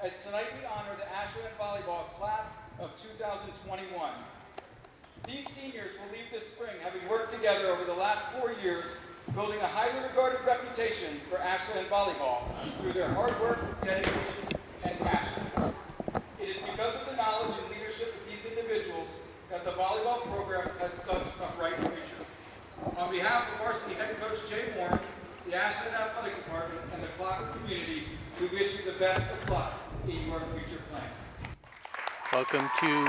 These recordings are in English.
as tonight we honor the Ashland Volleyball class of 2021. These seniors will leave this spring having worked together over the last 4 years, building a highly regarded reputation for Ashland Volleyball through their hard work, dedication, and passion. It is because of the knowledge and leadership of these individuals that the volleyball program has such a bright future. On behalf of Varsity Head Coach Jay Warren, the Ashland Athletic Department, and the Clocker community, we wish you the best of luck in your future plans. Welcome to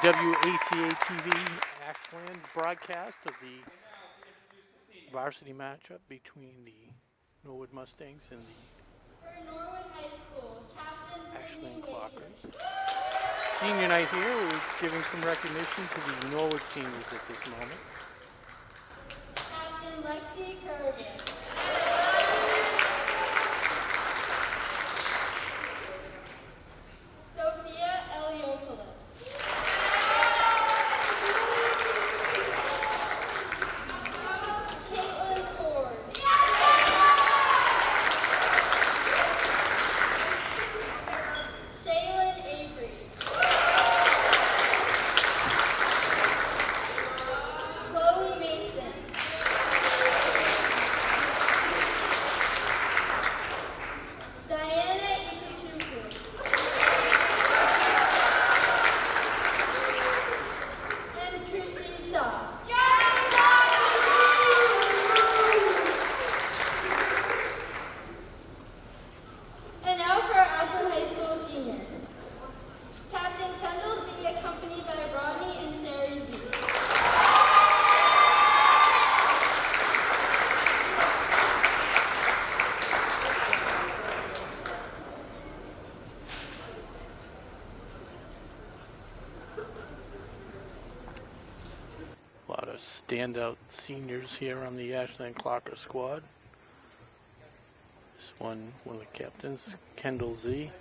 WACA-TV Ashland broadcast of the varsity matchup between the Norwood Mustangs and the Norwood High School, Ashland Clockers. Senior night here, we're giving some recognition to the Norwood seniors at this moment. Captain Lexi Kerrigan. Sophia Eliopoulos. Caitlin Ford. Shaylin Avery. Chloe Mason. Diana Ikuchukwu. And Krishi Shaw. And now for our Ashland High School seniors. Captain Kendall Z, accompanied by Rodney and Sherry Z. A lot of standout seniors here on the Ashland Clocker squad. This one of the captains, Kendall Z.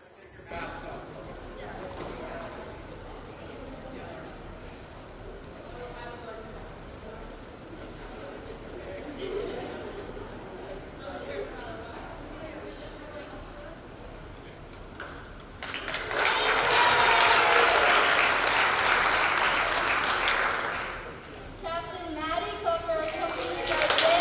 Captain Maddie Coker, accompanied by Jay.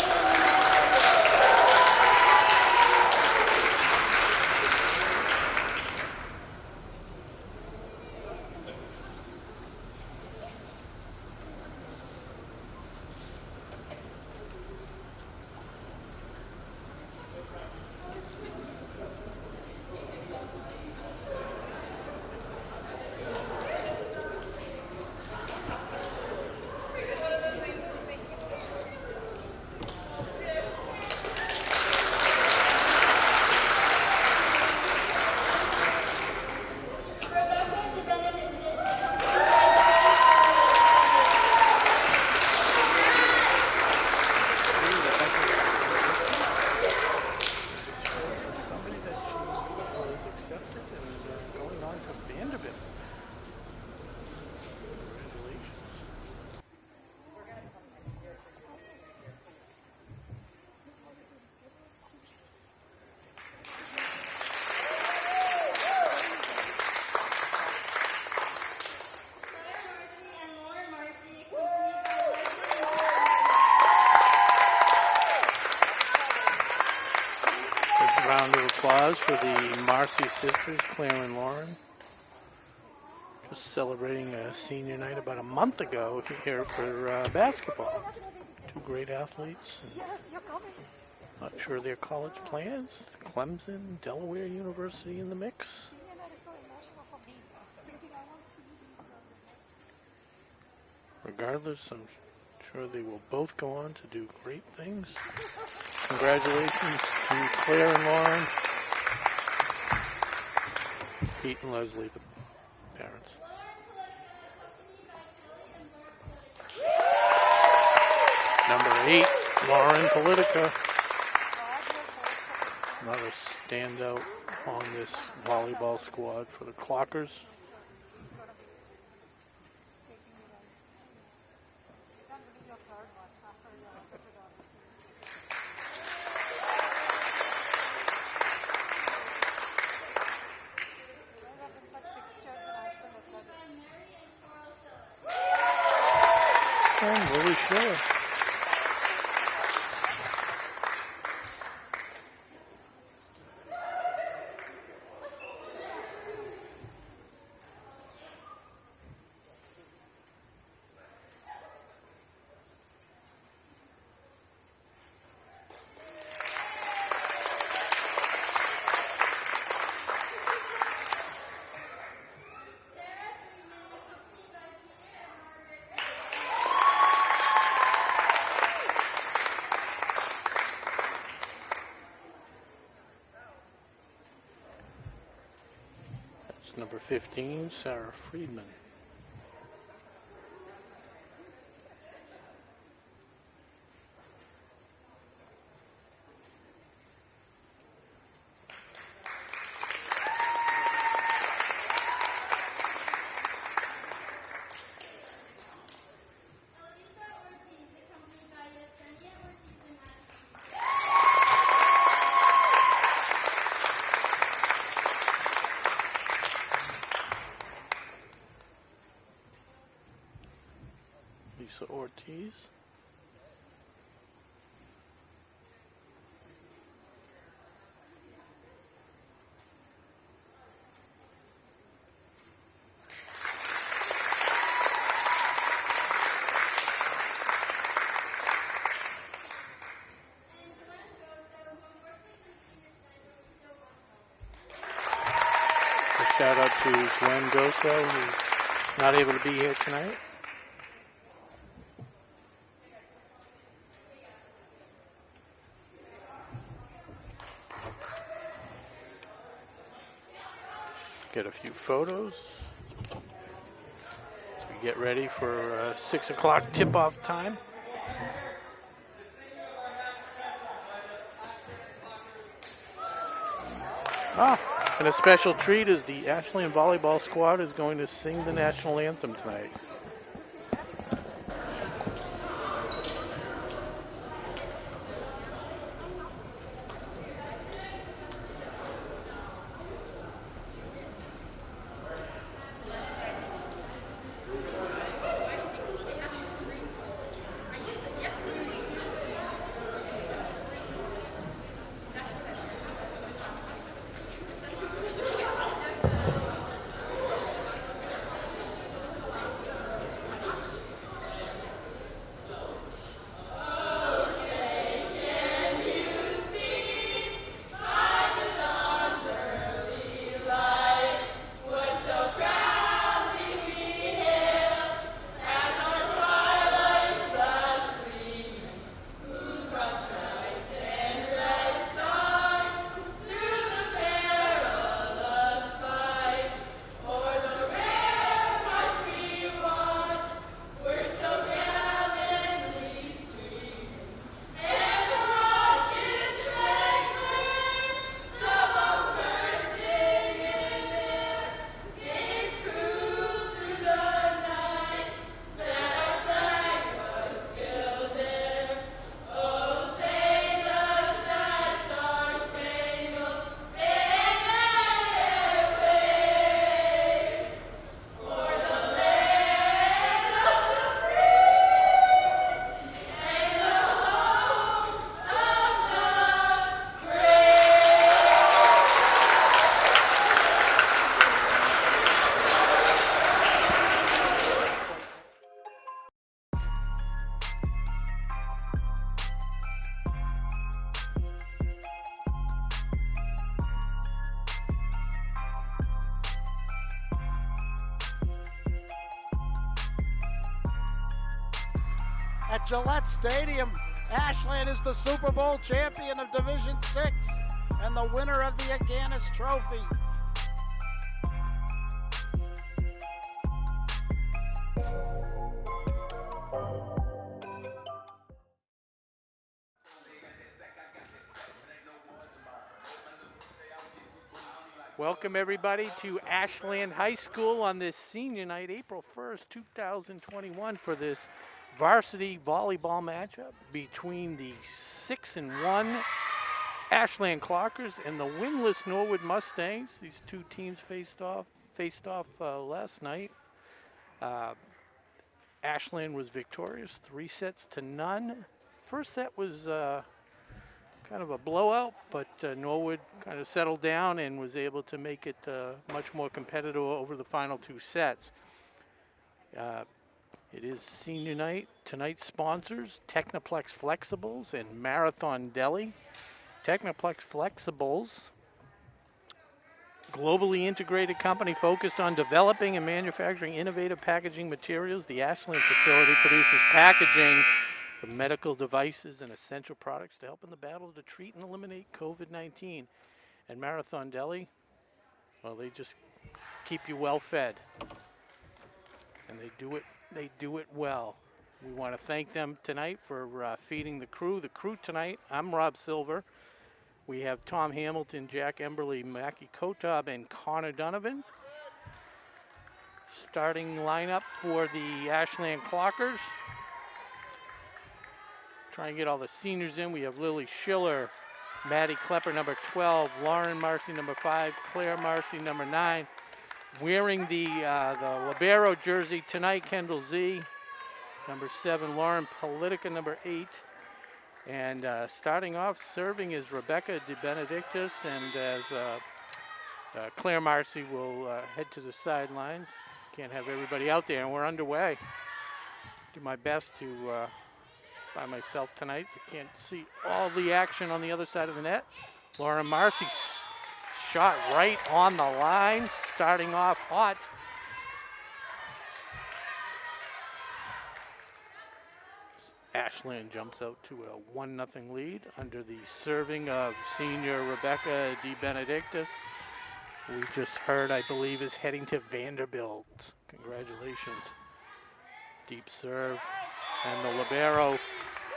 Rebecca de Benedictis, accompanied Somebody that she was accepted and going on to Vanderbilt. Congratulations. Claire Marcy and Lauren Marcy, accompanied by Leslie and Big round of applause for the Marcy sisters, Claire and Lauren. Just celebrating a senior night about a month ago here for basketball. Two great athletes. And not sure their college plans. Clemson, Delaware University in the mix. Regardless, I'm sure they will both go on to do great things. Congratulations to Claire and Lauren, Pete and Leslie, the parents. Number 8, Lauren Politica. Another standout on this volleyball squad for the Clockers. Ashland, will we show it? Number 15, Sarah Friedman. Lisa Ortiz. A shout out to Gwen Goso, who's not able to be here tonight. Get a few photos as we get ready for 6 o'clock tip-off time. And a special treat is the Ashland Volleyball squad is going to sing the national anthem tonight. At Gillette Stadium, Ashland is the Super Bowl champion of Division 6 and the winner of the Aganis Trophy. Welcome everybody to Ashland High School on this senior night, April 1st, 2021, for this varsity volleyball matchup between the 6-1 Ashland Clockers and the winless Norwood Mustangs. These two teams faced off last night. Ashland was victorious, 3-0. First set was kind of a blowout, but Norwood kind of settled down and was able to make it much more competitive over the final 2 sets. It is senior night. Tonight's sponsors, Technoplex Flexibles and Marathon Deli. Technoplex Flexibles, globally integrated company focused on developing and manufacturing innovative packaging materials. The Ashland facility produces packaging for medical devices and essential products to help in the battle to treat and eliminate COVID-19. And Marathon Deli, well, they just keep you well fed. And they do it well. We want to thank them tonight for feeding the crew. The crew tonight, I'm Rob Silver. We have Tom Hamilton, Jack Emberley, Mackie Kotob, and Connor Donovan. Starting lineup for the Ashland Clockers. Try and get all the seniors in. We have Lily Schiller, Maddie Klepper, number 12, Lauren Marcy, number 5, Claire Marcy, number 9. Wearing the libero jersey tonight, Kendall Z, number 7, Lauren Politica, number 8. And starting off, serving is Rebecca De Benedictus, and as Claire Marcy will head to the sidelines. Can't have everybody out there, and we're underway. Do my best to by myself tonight, so can't see all the action on the other side of the net. Lauren Marcy shot right on the line, starting off hot. Ashland jumps out to a 1-0 lead under the serving of senior Rebecca De Benedictus. We just heard, I believe, is heading to Vanderbilt. Congratulations. Deep serve. And the libero,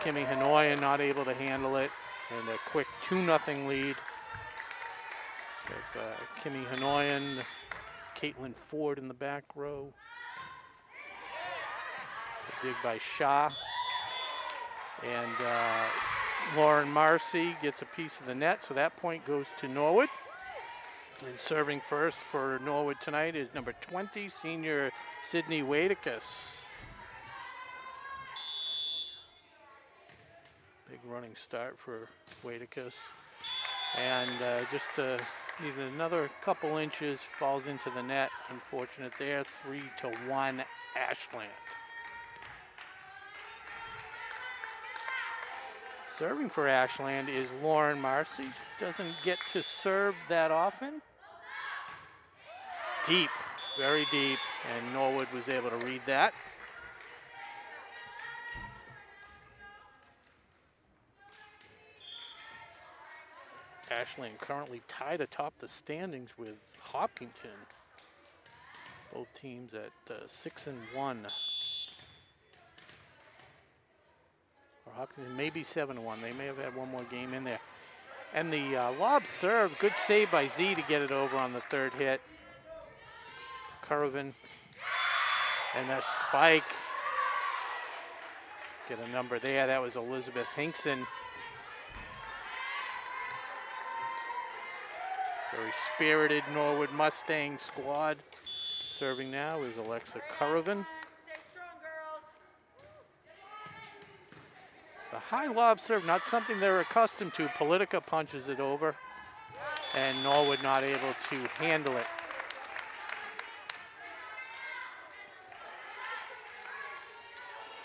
Kimmy Hanoyan, not able to handle it. And a quick 2-0 lead. With Kimmy Hanoyan, Caitlin Ford in the back row. A dig by Shaw. And Lauren Marcy gets a piece of the net, so that point goes to Norwood. And serving first for Norwood tonight is number 20, senior Sydney Wadicus. Big running start for Wadicus. And just needed another couple inches, falls into the net. Unfortunate there, 3-1 Ashland. Serving for Ashland is Lauren Marcy. Doesn't get to serve that often. Deep, very deep, and Norwood was able to read that. Ashland currently tied atop the standings with Hopkinton. Both teams at 6-1. Or Hopkinton maybe 7-1. They may have had one more game in there. And the lob serve, good save by Z to get it over on the third hit. Curvin. And that spike. Get a number there. That was Elizabeth Hinkson. Very spirited Norwood Mustang squad. Serving now is Alexa Curvin. The high lob serve, not something they're accustomed to. Politica punches it over, and Norwood not able to handle it.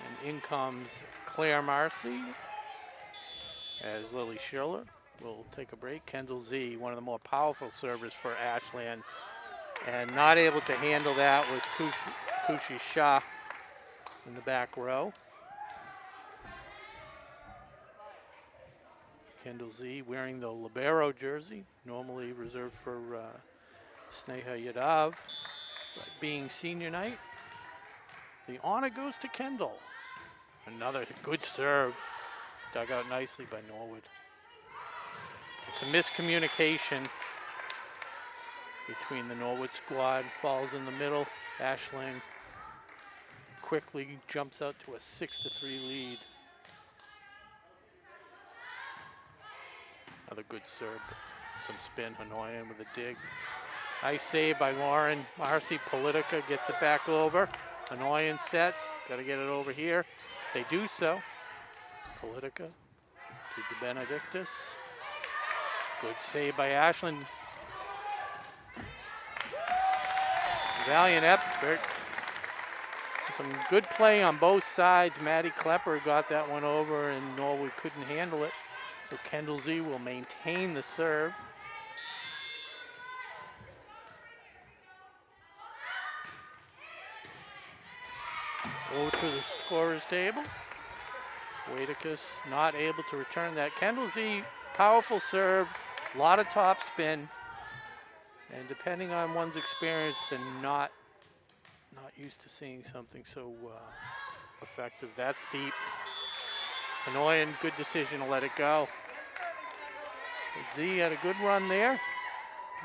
And in comes Claire Marcy as Lily Schiller will take a break. Kendall Z, one of the more powerful servers for Ashland, and not able to handle that was Kushi Shah in the back row. Kendall Z wearing the libero jersey, normally reserved for Sneha Yadav. But being senior night, the honor goes to Kendall. Another good serve, dug out nicely by Norwood. It's a miscommunication between the Norwood squad, falls in the middle. Ashland quickly jumps out to a 6-3 lead. Another good serve, some spin, Hanoyan with a dig. Nice save by Lauren Marcy. Politica gets it back over. Hanoyan sets, got to get it over here. They do so. Politica to De Benedictus. Good save by Ashland. Valiant effort. Some good play on both sides. Maddie Klepper got that one over and Norwood couldn't handle it. So Kendall Z will maintain the serve. Over to the scorer's table. Waitacus not able to return that. Kendall Z, powerful serve, a lot of top spin. And depending on one's experience, they're not used to seeing something so effective. That's deep. Hanoyan, good decision to let it go. But Z had a good run there.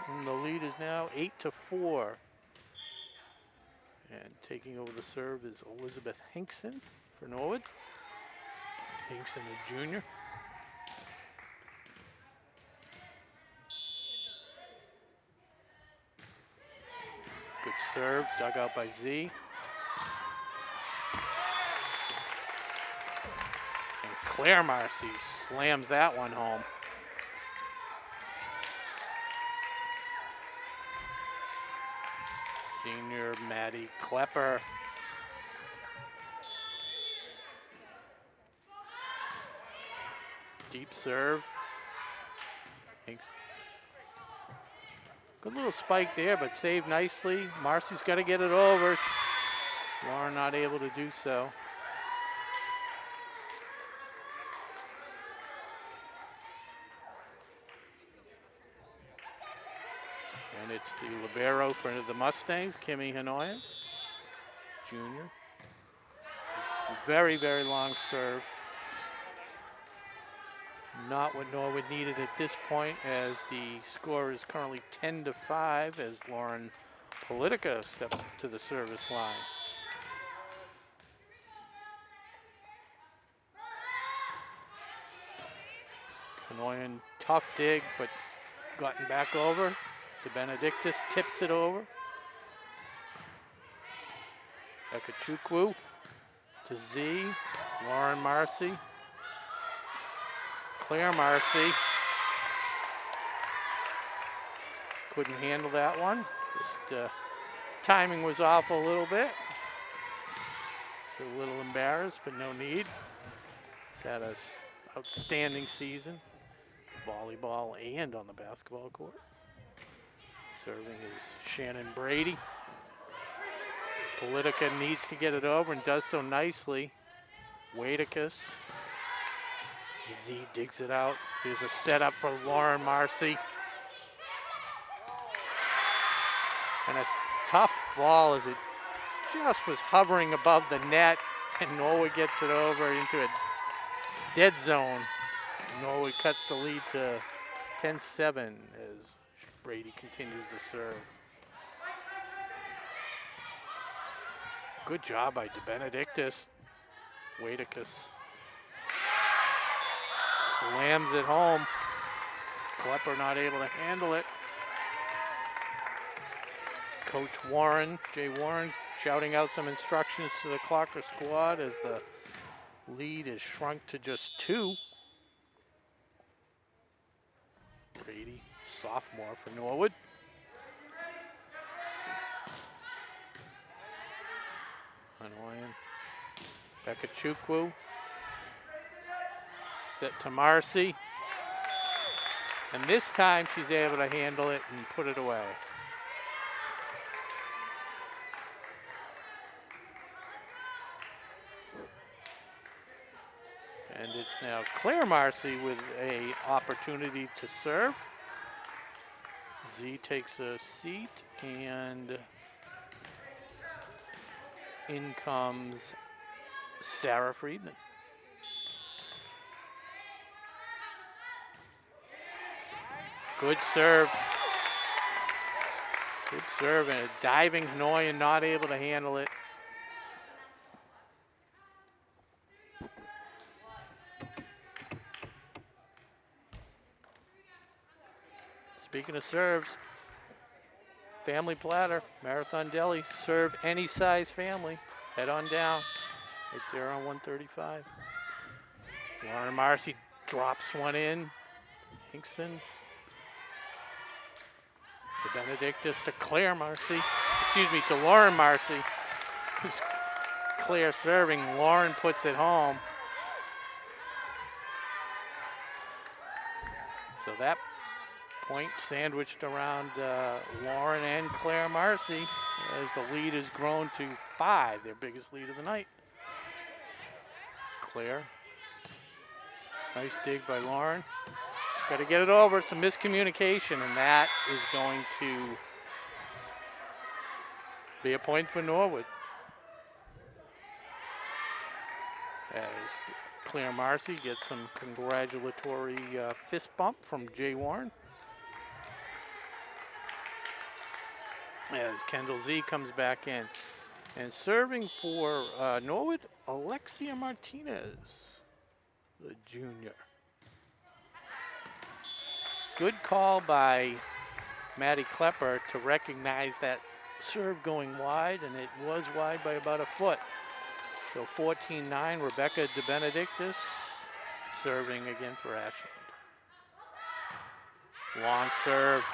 And the lead is now 8-4. And taking over the serve is Elizabeth Hinkson for Norwood. Hinkson, a junior. Good serve, dug out by Z. And Claire Marcy slams that one home. Senior Maddie Klepper. Deep serve. Thanks. Good little spike there, but saved nicely. Marcy's got to get it over. Lauren not able to do so. And it's the libero for the Mustangs, Kimmy Hanoyan, junior. Very, very long serve. Not what Norwood needed at this point, as the score is currently 10-5 as Lauren Politica steps to the service line. Hanoyan, tough dig, but gotten back over. De Benedictus tips it over. Ekachukwu to Z, Lauren Marcy. Claire Marcy couldn't handle that one. Just timing was off a little bit. So a little embarrassed, but no need. He's had an outstanding season, volleyball and on the basketball court. Serving is Shannon Brady. Politica needs to get it over and does so nicely. Waitacus. Z digs it out. Here's a setup for Lauren Marcy. And a tough ball as it just was hovering above the net, and Norwood gets it over into a dead zone. Norwood cuts the lead to 10-7 as Brady continues to serve. Good job by De Benedictus. Waitacus slams it home. Klepper not able to handle it. Coach Warren, Jay Warren, shouting out some instructions to the Clocker squad as the lead is shrunk to just 2. Brady, sophomore for Norwood. Hanoyan. Ekachukwu. Set to Marcy. And this time she's able to handle it and put it away. And it's now Claire Marcy with an opportunity to serve. Z takes a seat, and in comes Sarah Friedman. Good serve. Good serve, and a diving Hanoyan not able to handle it. Speaking of serves, family platter, Marathon Deli, serve any size family. Head on down. Right there on 135. Lauren Marcy drops one in. Hinkson. To Benedictus, to Claire Marcy. Excuse me, to Lauren Marcy. Who's Claire serving. Lauren puts it home. So that point sandwiched around Lauren and Claire Marcy as the lead has grown to 5, their biggest lead of the night. Claire. Nice dig by Lauren. Got to get it over. Some miscommunication, and that is going to be a point for Norwood. As Claire Marcy gets some congratulatory fist bump from Jay Warren. As Kendall Z comes back in. And serving for Norwood, Alexia Martinez, the junior. Good call by Maddie Klepper to recognize that serve going wide, and it was wide by about a foot. So 14-9, Rebecca De Benedictus serving again for Ashland. Long serve.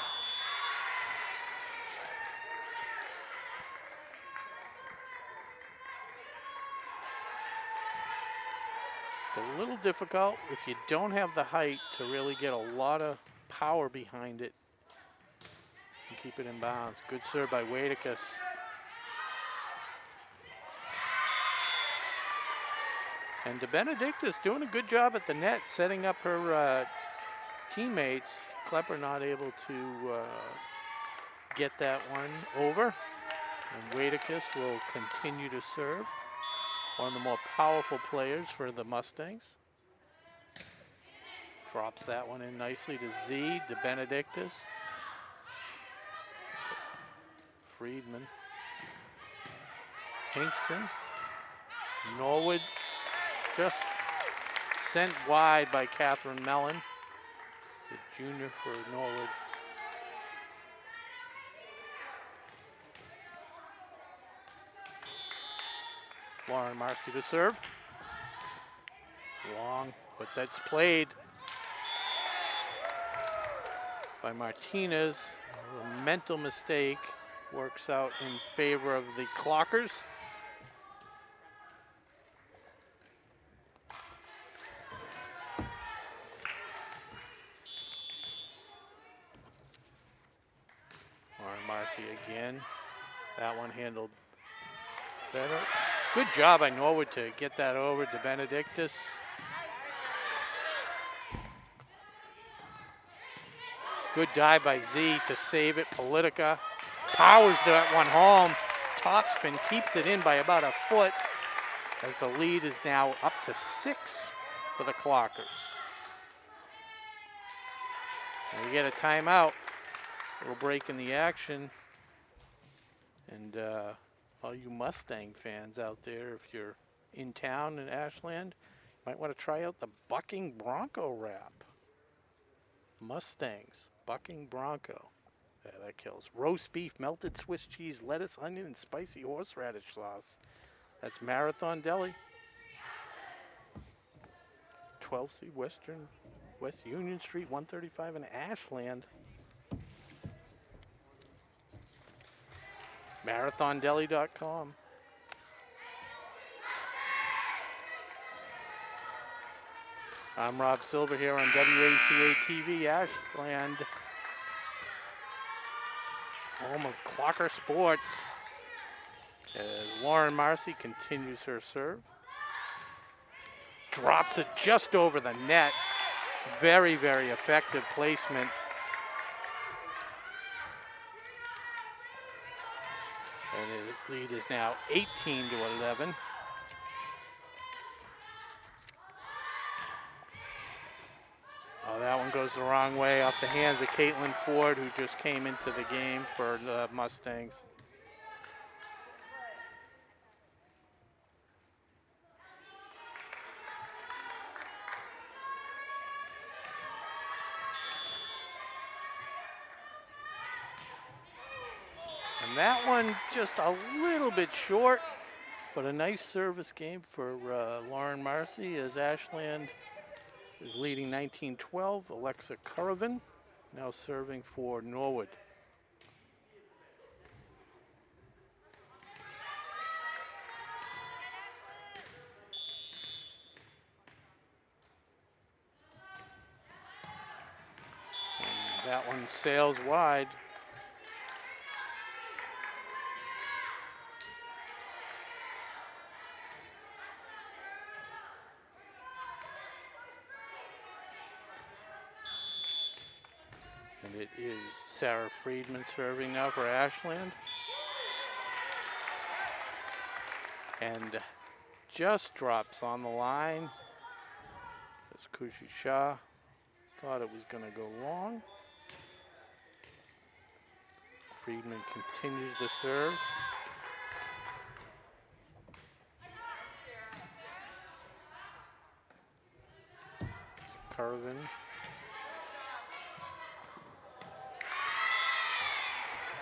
It's a little difficult if you don't have the height to really get a lot of power behind it and keep it in bounds. Good serve by Wadicus. And De Benedictus doing a good job at the net, setting up her teammates. Klepper not able to get that one over. And Wadicus will continue to serve. One of the more powerful players for the Mustangs. Drops that one in nicely to Z, De Benedictus. Friedman. Hinkson. Norwood just sent wide by Catherine Mellon, the junior for Norwood. Lauren Marcy to serve. Long, but that's played by Martinez. A mental mistake works out in favor of the Clockers. Lauren Marcy again. That one handled better. Good job by Norwood to get that over to Benedictus. Good dive by Z to save it. Politica powers that one home. Topspin keeps it in by about a foot as the lead is now up to 6 for the Clockers. And we get a timeout. A little break in the action. And all you Mustang fans out there, if you're in town in Ashland, you might want to try out the Bucking Bronco wrap. Mustangs, Bucking Bronco. Yeah, that kills. Roast beef, melted Swiss cheese, lettuce, onion, and spicy horseradish sauce. That's Marathon Deli. 12C West Union Street, 135 in Ashland. MarathonDeli.com. I'm Rob Silver here on WACA-TV Ashland, home of Clocker Sports. As Lauren Marcy continues her serve. Drops it just over the net. Very, very effective placement. And the lead is now 18-11. Oh, that one goes the wrong way off the hands of Caitlin Ford, who just came into the game for the Mustangs. And that one just a little bit short. But a nice service game for Lauren Marcy as Ashland is leading 19-12. Alexa Caravan now serving for Norwood. And that one sails wide. And it is Sarah Friedman serving now for Ashland. And just drops on the line. As Kushi Shah thought it was going to go long. Friedman continues to serve. Carvin.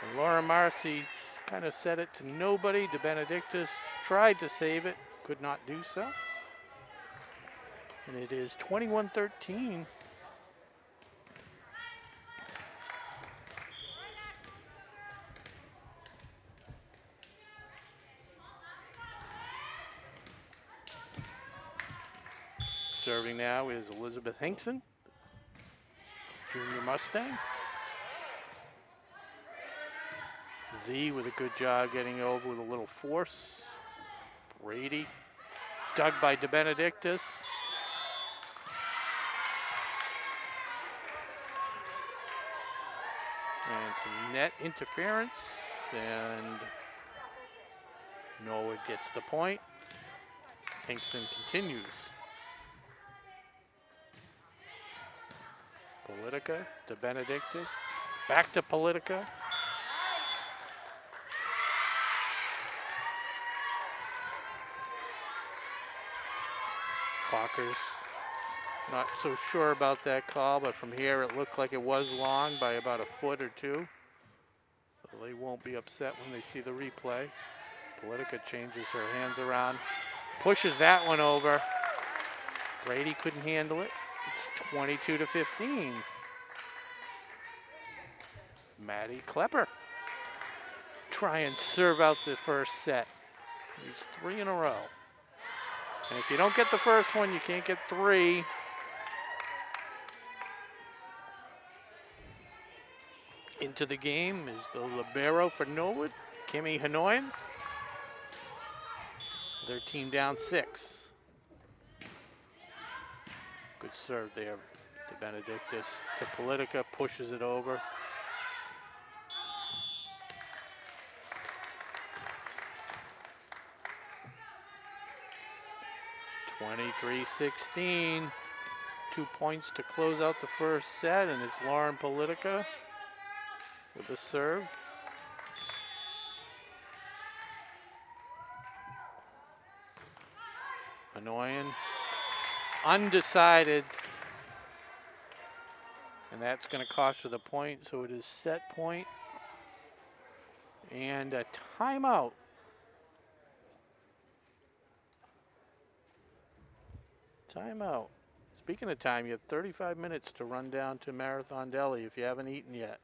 And Laura Marcy kind of set it to nobody. De Benedictis tried to save it, could not do so. And it is 21-13. Serving now is Elizabeth Hinkson, junior Mustang. Z with a good job getting over with a little force. Brady, dug by De Benedictis. And some net interference, and Norwood gets the point. Hinkson continues. Politica, De Benedictis, back to Politica. Clocker's not so sure about that call, but from here it looked like it was long by about a foot or two. So they won't be upset when they see the replay. Politica changes her hands around, pushes that one over. Brady couldn't handle it. It's 22-15. Maddie Klepper try and serve out the first set. He's 3 in a row. And if you don't get the first one, you can't get 3. Into the game is the libero for Norwood, Kimmy Hanoyan. Their team down 6. Good serve there to Benedictis. To Politica, pushes it over. (23-16). 2 points to close out the first set, and it's Lauren Politica with the serve. Annoying. Undecided. And that's going to cost her the point, so it is set point. And a timeout. Timeout. Speaking of time, you have 35 minutes to run down to Marathon Deli if you haven't eaten yet.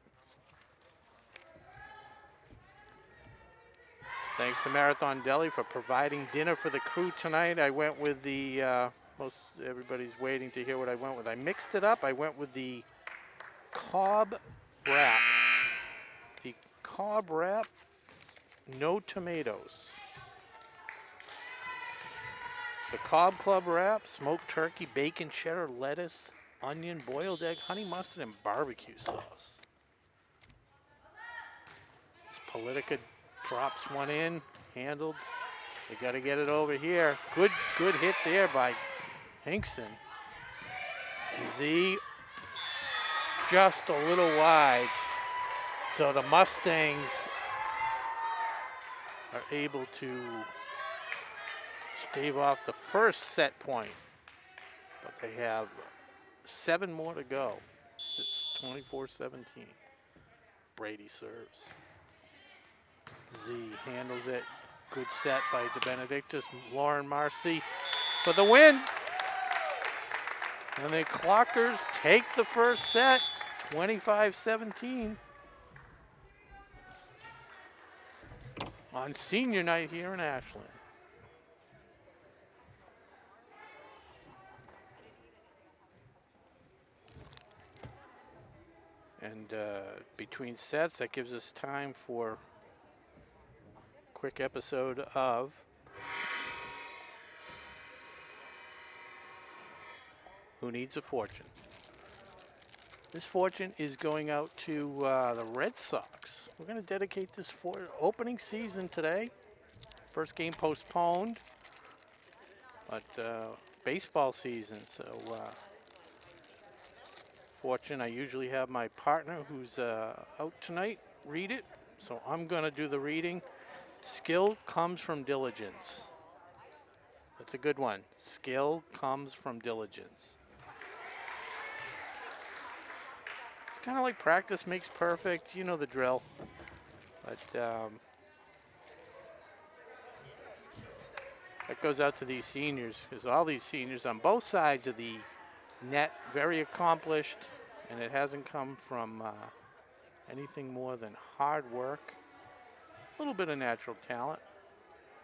Thanks to Marathon Deli for providing dinner for the crew tonight. I went with the, most everybody's waiting to hear what I went with. I mixed it up. I went with the Cobb wrap. The Cobb wrap, no tomatoes. The Cobb Club wrap, smoked turkey, bacon, cheddar, lettuce, onion, boiled egg, honey mustard, and barbecue sauce. As Politica drops one in, handled. They got to get it over here. Good hit there by Hinkson. Z just a little wide. So the Mustangs are able to stave off the first set point, but they have 7 more to go. It's 24-17. Brady serves. Z handles it, Good set by De Benedictis. Lauren Marcy for the win. And the Clockers take the first set, 25-17. On senior night here in Ashland. And between sets, that gives us time for a quick episode of Who Needs a Fortune. This fortune is going out to the Red Sox. We're going to dedicate this for opening season today. First game postponed, but baseball season. So fortune, I usually have my partner who's out tonight read it. So I'm going to do the reading. Skill comes from diligence. That's a good one. Skill comes from diligence. Kind of like practice makes perfect, you know the drill. But that goes out to these seniors, because all these seniors on both sides of the net, very accomplished, and it hasn't come from anything more than hard work, a little bit of natural talent,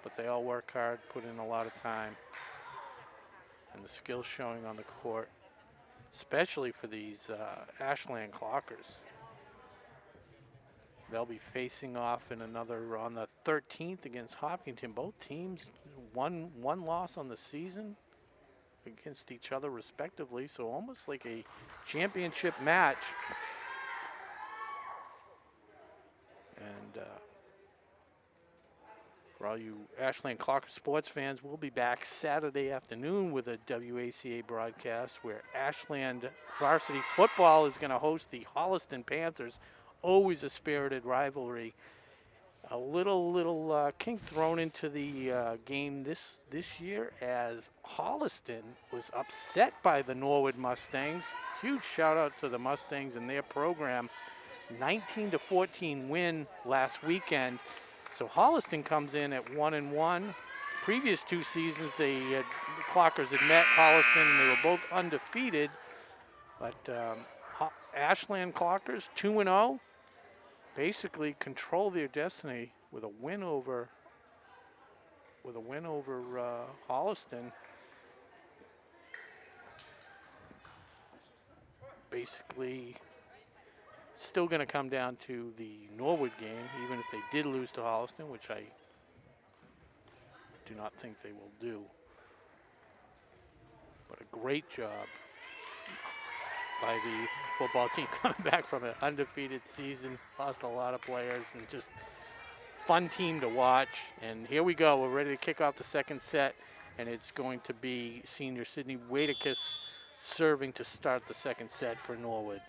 but they all work hard, put in a lot of time, and the skills showing on the court. Especially for these Ashland Clockers. They'll be facing off in another on the 13th against Hopkinton. Both teams one loss on the season against each other respectively, so almost like a championship match. And for all you Ashland Clocker sports fans, we'll be back Saturday afternoon with a WACA broadcast where Ashland Varsity football is going to host the Holliston Panthers. Always a spirited rivalry. A little kink thrown into the game this year as Holliston was upset by the Norwood Mustangs. Huge shout out to the Mustangs and their program. 19-14 win last weekend. So Holliston comes in at 1-1. Previous two seasons, the Clockers had met Holliston and they were both undefeated. But Ashland Clockers 2-0, basically control their destiny with a win over Holliston. Basically, still going to come down to the Norwood game, even if they did lose to Holliston, which I do not think they will do. But a great job by the football team coming back from an undefeated season. Lost a lot of players and just fun team to watch. And here we go. We're ready to kick off the second set, and it's going to be senior Sydney Wadicus serving to start the second set for Norwood.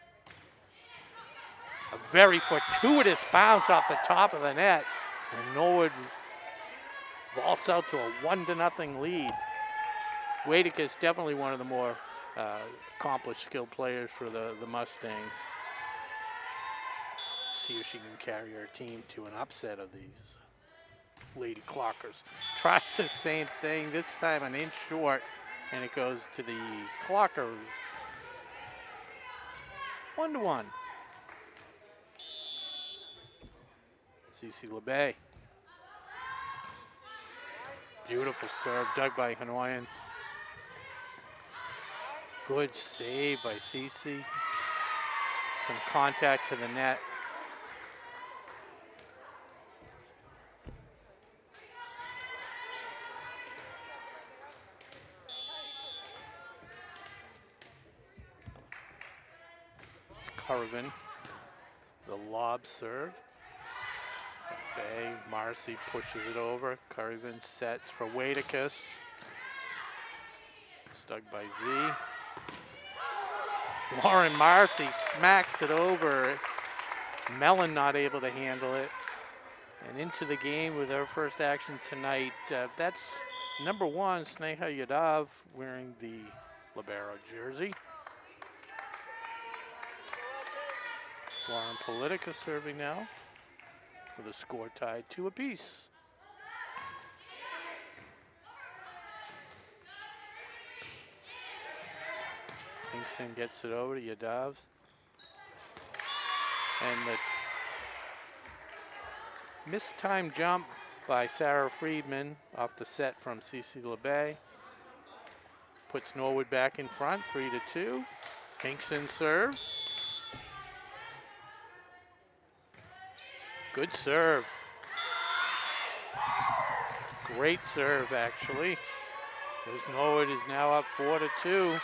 A very fortuitous bounce off the top of the net, and Norwood vaults out to a 1-0 lead. Wadicus definitely one of the more accomplished, skilled players for the Mustangs. See if she can carry her team to an upset of these Lady Clockers. Tries the same thing, this time an inch short, and it goes to the Clockers. 1-1. CC LeBay. Beautiful serve, dug by Hanoyan. Good save by CC. Some contact to the net. It's Carvin. The lob serve. Bay, Marcy pushes it over. Carvin sets for Wadicus. Stuck by Z. Lauren Marcy smacks it over. Mellon not able to handle it. And into the game with her first action tonight. That's number 1, Sneha Yadav, wearing the libero jersey. Lauren Politica serving now with a score tied 2 apiece. Hinkson gets it over to Yadavs. And the missed time jump by Sarah Friedman off the set from Cece LeBay puts Norwood back in front, 3-2. Hinkson serves. Good serve. Great serve, actually. As Norwood is now up 4-2.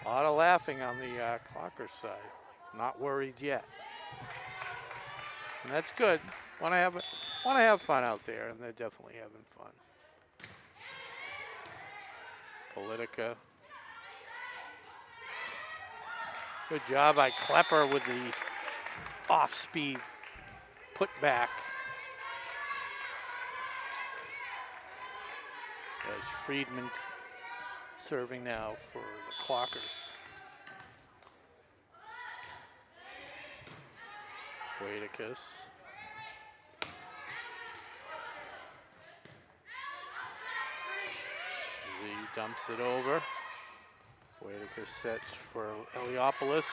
A lot of laughing on the Clocker side. Not worried yet. And that's good. Want to have fun out there, and they're definitely having fun. Politica. Good job by Klepper with the off-speed putback. As Friedman serving now for the Clockers. Waitacus. Z dumps it over. Waitacus sets for Eliopoulos.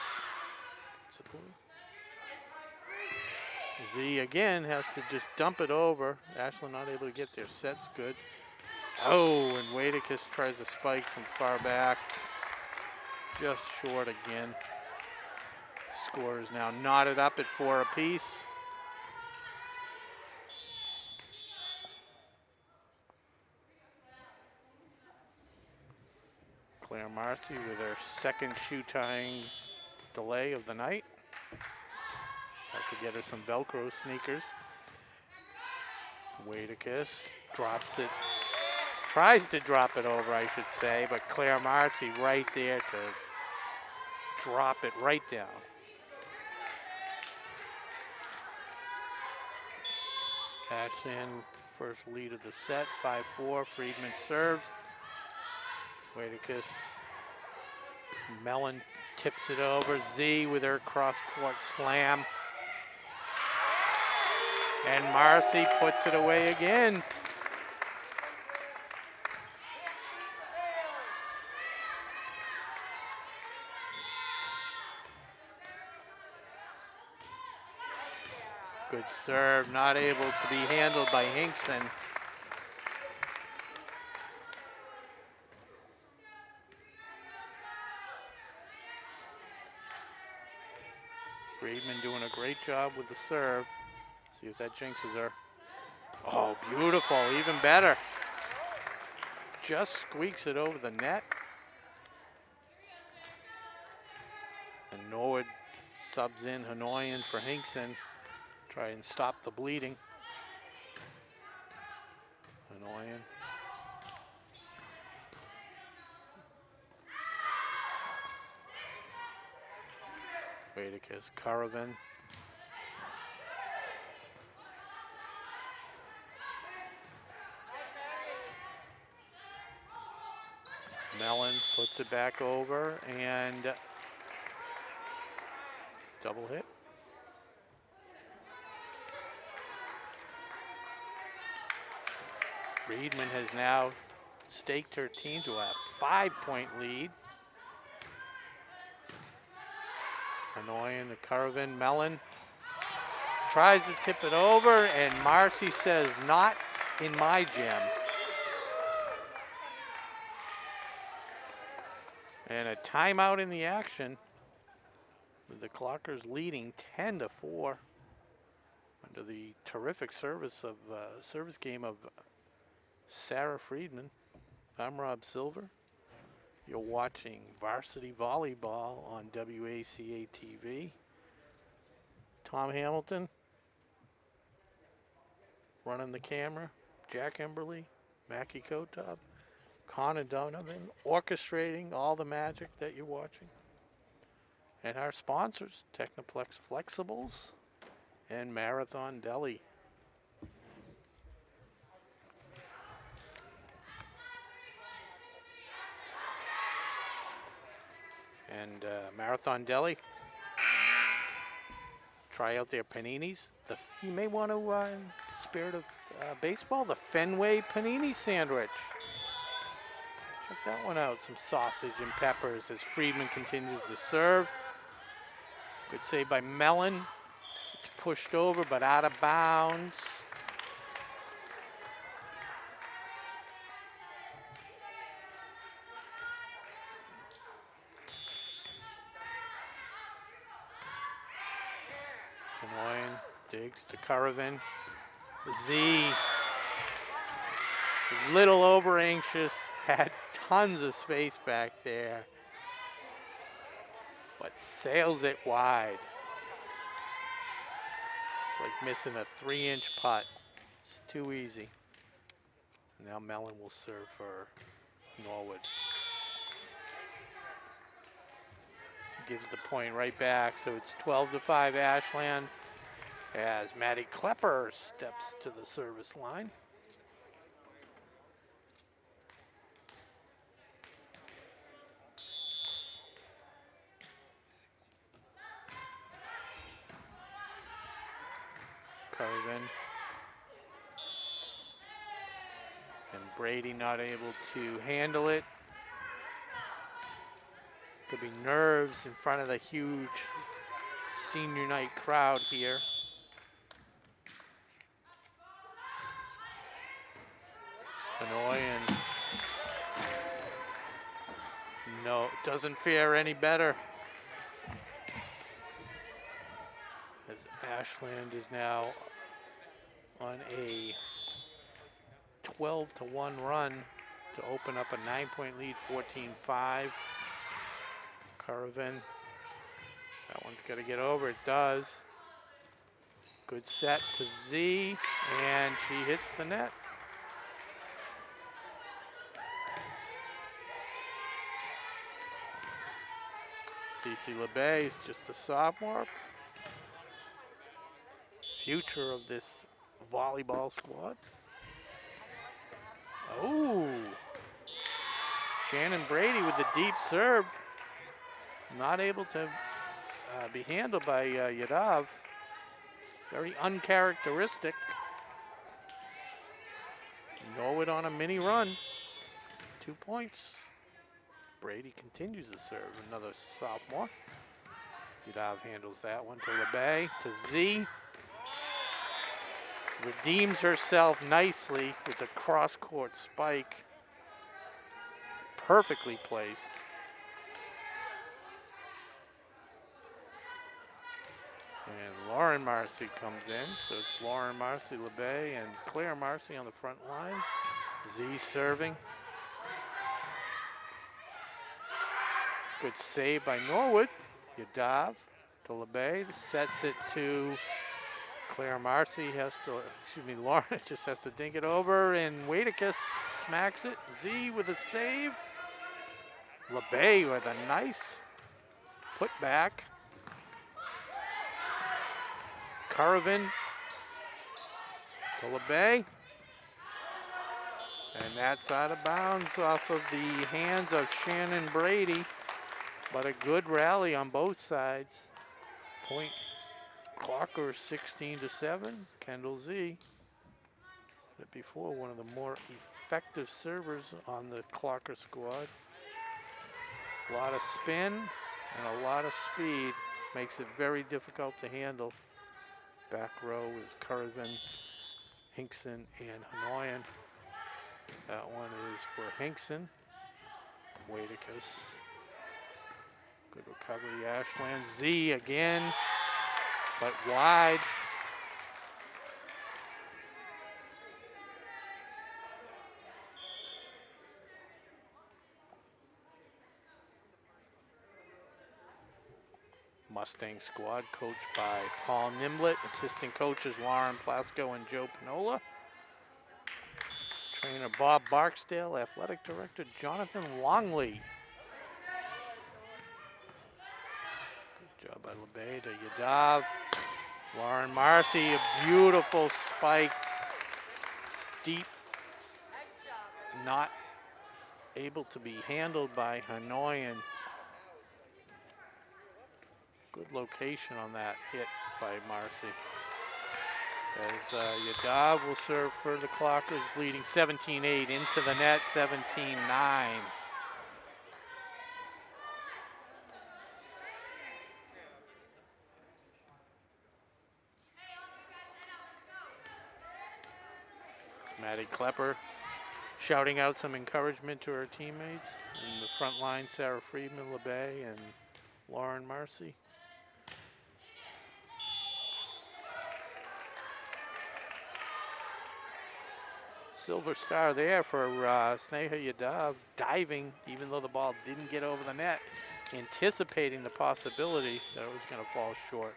Z again has to just dump it over. Ashland not able to get there. Set's good. Oh, and Waitacus tries a spike from far back. Just short again. Score is now knotted up at 4 apiece. Claire Marcy with her second shoe tying delay of the night. Have to get her some Velcro sneakers. Waitacus drops it. Tries to drop it over, I should say, but Claire Marcy right there to drop it right down. Ashland first lead of the set, 5-4. Friedman serves. Waitacus. Mellon tips it over. Z with her cross-court slam. And Marcy puts it away again. Good serve, not able to be handled by Hinkson. Friedman doing a great job with the serve. See if that jinxes her. Oh, beautiful, even better. Just squeaks it over the net. And Norwood subs in Hanoyan for Hinkson. Try and stop the bleeding. Hanoyan. Waitacus, Caravan. Mellon puts it back over and double hit. Friedman has now staked her team to a 5-point lead. Hanoyan, the Caravan, Mellon tries to tip it over, and Marcy says, "Not in my gym." And a timeout in the action, with the Clockers leading 10-4 under the terrific service game of Sarah Friedman. I'm Rob Silver. You're watching Varsity Volleyball on WACA-TV. Tom Hamilton running the camera. Jack Emberley, Mackie Kotob, Connor Donovan orchestrating all the magic that you're watching. And our sponsors, Technoplex Flexibles and Marathon Deli. And Marathon Deli, try out their paninis. You may want to, in spirit of baseball, the Fenway Panini Sandwich. Check that one out. Some sausage and peppers as Friedman continues to serve. Good save by Mellon. It's pushed over, but out of bounds. Annoying. Digs to Caravan. Z. A little over anxious. Had tons of space back there. But sails it wide. It's like missing a 3-inch putt. It's too easy. Now Mellon will serve for Norwood. Gives the point right back, so it's 12-5 Ashland as Maddie Klepper steps to the service line. Carvin. And Brady not able to handle it. Could be nerves in front of the huge senior night crowd here. Annoying. No, doesn't fare any better. As Ashland is now on a 12-1 run to open up a 9-point lead, 14-5. Caravan. That one's got to get over. It does. Good set to Z, and she hits the net. Cece LeBay is just a sophomore. Future of this volleyball squad. Oh, Shannon Brady with the deep serve. Not able to be handled by Yadav. Very uncharacteristic. Norwood on a mini run. 2 points. Brady continues to serve, another sophomore. Yadav handles that one to LeBay, to Z. Redeems herself nicely with a cross-court spike. Perfectly placed. And Lauren Marcy comes in, so it's Lauren Marcy, LeBay, and Claire Marcy on the front line. Z serving. Good save by Norwood. Yadav to LeBay, sets it to Claire Marcy, Lauren just has to dink it over, and Wadekus smacks it. Z with a save. LeBay with a nice put back. Caravan to LeBay. And that's out of bounds off of the hands of Shannon Brady. But a good rally on both sides. Point Clocker 16-7. Kendall Z. Said it before, one of the more effective servers on the Clocker squad. A lot of spin and a lot of speed. Makes it very difficult to handle. Back row is Caravan, Hinkson, and Hanoyan. That one is for Hinkson. Wadekus. Good recovery, Ashland. Z again, but wide. Mustang squad coached by Paul Nimblett, assistant coaches Lauren Plasko and Joe Pinola. Trainer Bob Barksdale, athletic director Jonathan Longley. Good job by LeBay to Yadav. Lauren Marcy, a beautiful spike. Deep. Not able to be handled by Hanoyan. Good location on that hit by Marcy. As Yadav will serve for the Clockers, leading 17-8 into the net, 17-9. Maddie Klepper shouting out some encouragement to her teammates. In the front line, Sarah Friedman, LeBay, and Lauren Marcy. Silver star there for Sneha Yadav, diving even though the ball didn't get over the net, anticipating the possibility that it was going to fall short.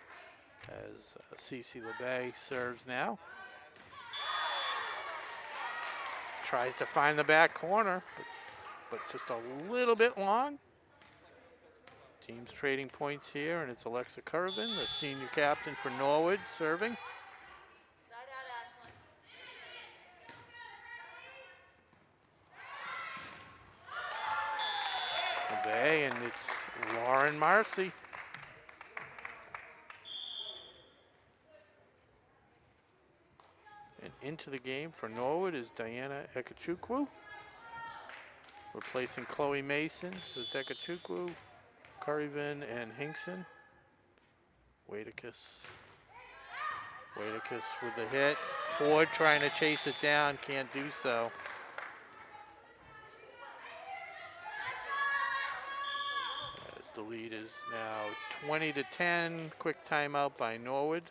As Cece LeBay serves now. Tries to find the back corner, but just a little bit long. Teams trading points here, and it's Alexa Curvin, the senior captain for Norwood, serving. LeBay, and it's Lauren Marcy. And into the game for Norwood is Diana Ekachukwu, replacing Chloe Mason. So it's Ekachukwu, Curryvan, and Hinkson. Wadekus with the hit. Ford trying to chase it down, can't do so. As the lead is now 20-10, quick timeout by Norwood.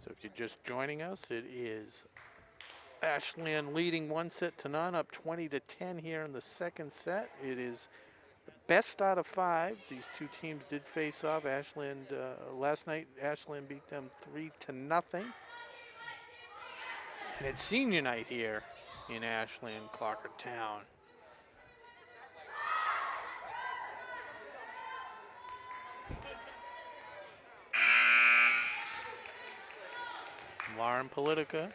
So if you're just joining us, it is Ashland leading 1-0 up 20-10 here in the second set. It is the best out of 5. These two teams did face off. Ashland last night, Ashland beat them 3-0. And it's senior night here in Ashland, Clockertown. Lauren Politica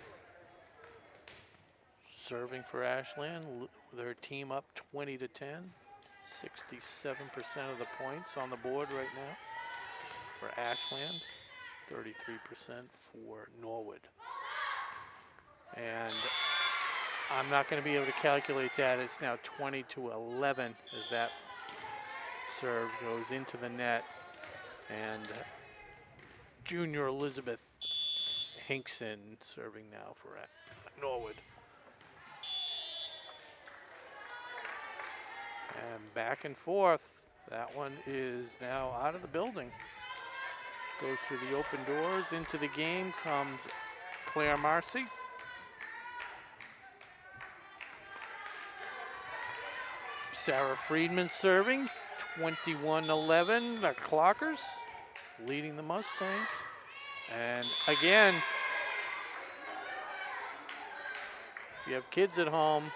serving for Ashland with her team up 20-10. 67% of the points on the board right now for Ashland, 33% for Norwood. And I'm not going to be able to calculate that. It's now 20-11 as that serve goes into the net. And junior Elizabeth Hinkson serving now for Norwood. And back and forth. That one is now out of the building. Goes through the open doors. Into the game comes Claire Marcy. Sarah Friedman serving. 21-11. The Clockers leading the Mustangs. And again, if you have kids at home,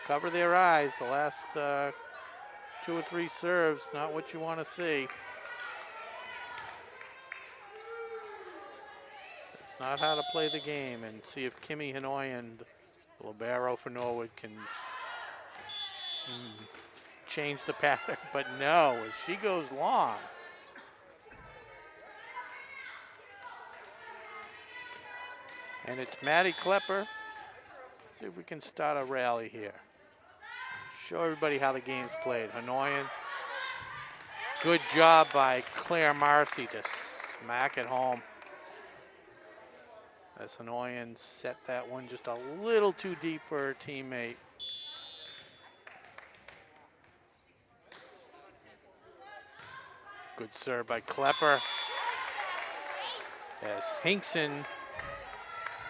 cover their eyes. The last 2 or 3 serves, not what you want to see. It's not how to play the game. And see if Kimmy Hanoyan, the libero for Norwood, can change the pattern. But no, as she goes long. And it's Maddie Klepper. See if we can start a rally here. Show everybody how the game's played. Hanoyan. Good job by Claire Marcy to smack it home. As Hanoyan set that one just a little too deep for her teammate. Good serve by Klepper. As Hinkson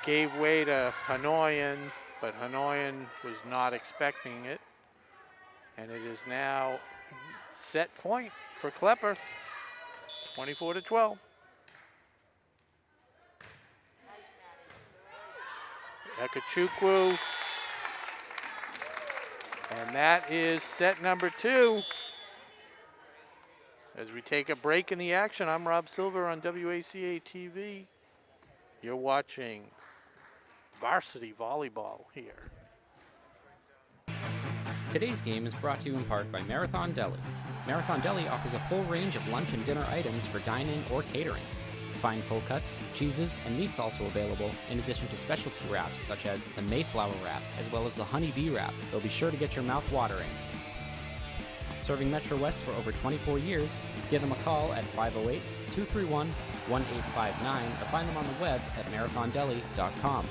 gave way to Hanoyan, but Hanoyan was not expecting it. And it is now set point for Klepper, 24-12. Ekachukwu. And that is set number 2. As we take a break in the action, I'm Rob Silver on WACA-TV. You're watching Varsity Volleyball here. Today's game is brought to you in part by Marathon Deli. Marathon Deli offers a full range of lunch and dinner items for dine-in or catering. Fine cold cuts, cheeses, and meats also available, in addition to specialty wraps such as the Mayflower wrap, as well as the Honey Bee wrap. They'll be sure to get your mouth watering. Serving Metro West for over 24 years, give them a call at 508-231-1859 or find them on the web at marathondeli.com.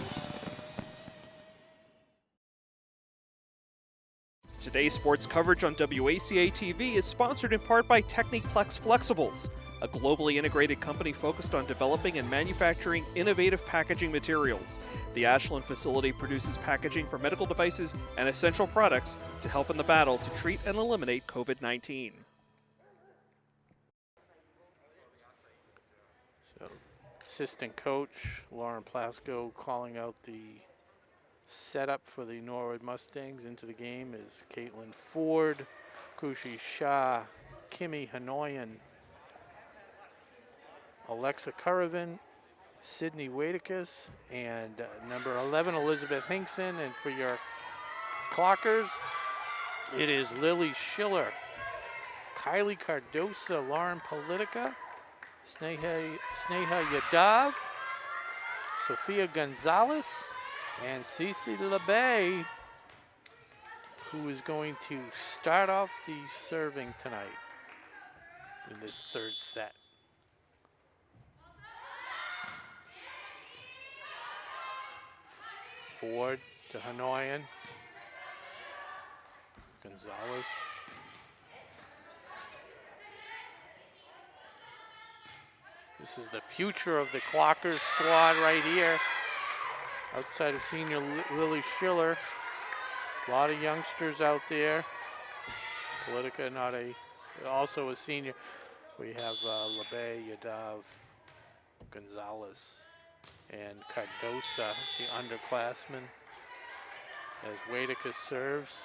Today's sports coverage on WACA-TV is sponsored in part by Techniplex Flexibles, a globally integrated company focused on developing and manufacturing innovative packaging materials. The Ashland facility produces packaging for medical devices and essential products to help in the battle to treat and eliminate COVID-19. So, assistant coach Lauren Plasko calling out the setup for the Norwood Mustangs into the game is Caitlin Ford, Kushi Shah, Kimmy Hanoyan, Alexa Caravan, Sydney Wadicus, and number 11 Elizabeth Hinkson. And for your clockers, it is Lily Schiller, Kylie Cardosa, Lauren Politica, Sneha Yadav, Sophia Gonzalez, and Cece LeBay, who is going to start off the serving tonight in this third set. Ford to Hanoyan. Gonzalez. This is the future of the Clockers squad right here. Outside of senior Lily Schiller. A lot of youngsters out there. Politica, also a senior. We have LeBay, Yadav, Gonzalez, and Cardosa, the underclassman, as Wadicus serves.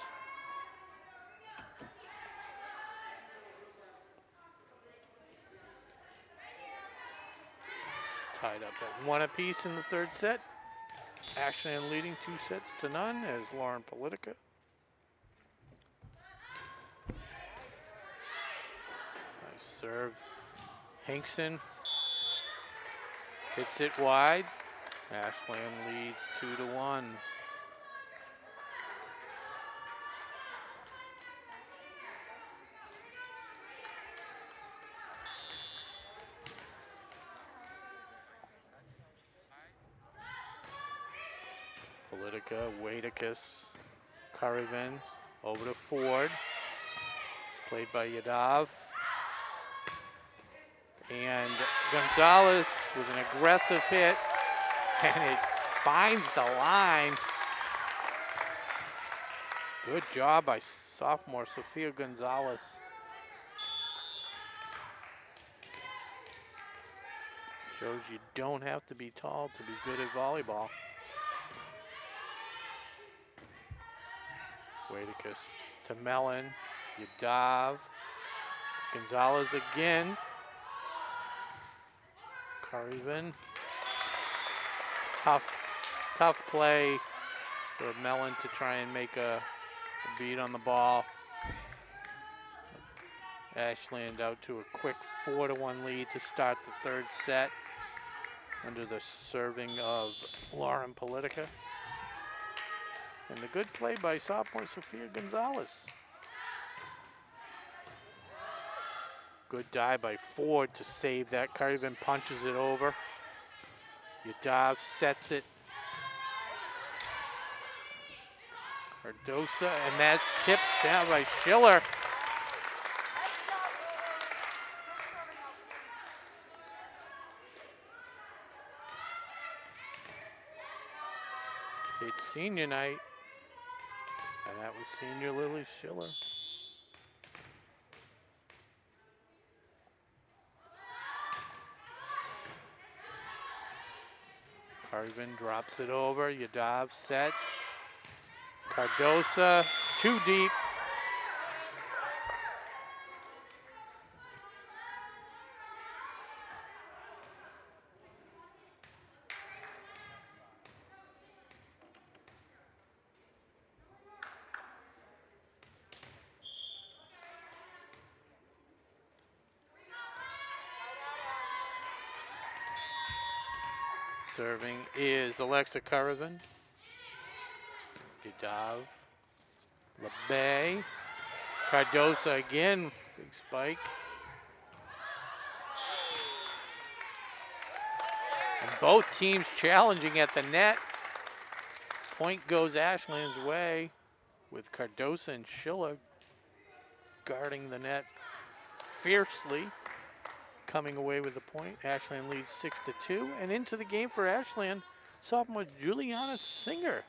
Tied up at 1 apiece in the third set. Ashland leading 2-0 as Lauren Politica. Nice serve. Hinkson hits it wide. Ashland leads 2-1. Politica, Wadicus, Caravan, over to Ford. Played by Yadav. And Gonzalez with an aggressive hit, and it finds the line. Good job by sophomore Sophia Gonzalez. Shows you don't have to be tall to be good at volleyball. Wadicus to Mellon, Yadav, Gonzalez again. Caravan. Tough play for Mellon to try and make a beat on the ball. Ashland out to a quick 4-1 lead to start the third set under the serving of Lauren Politica. And the good play by sophomore Sophia Gonzalez. Good dive by Ford to save that. Caravan punches it over. Yadav sets it. Cardosa, and that's tipped down by Schiller. It's senior night, and that was senior Lily Schiller. Caravan drops it over. Yadav sets. Cardosa, too deep. Serving is Alexa Caravan. Yudav. LeBay. Cardosa again. Big spike. And both teams challenging at the net. Point goes Ashland's way with Cardosa and Schiller guarding the net fiercely, coming away with the point. Ashland leads 6-2, and into the game for Ashland, sophomore Juliana Singer.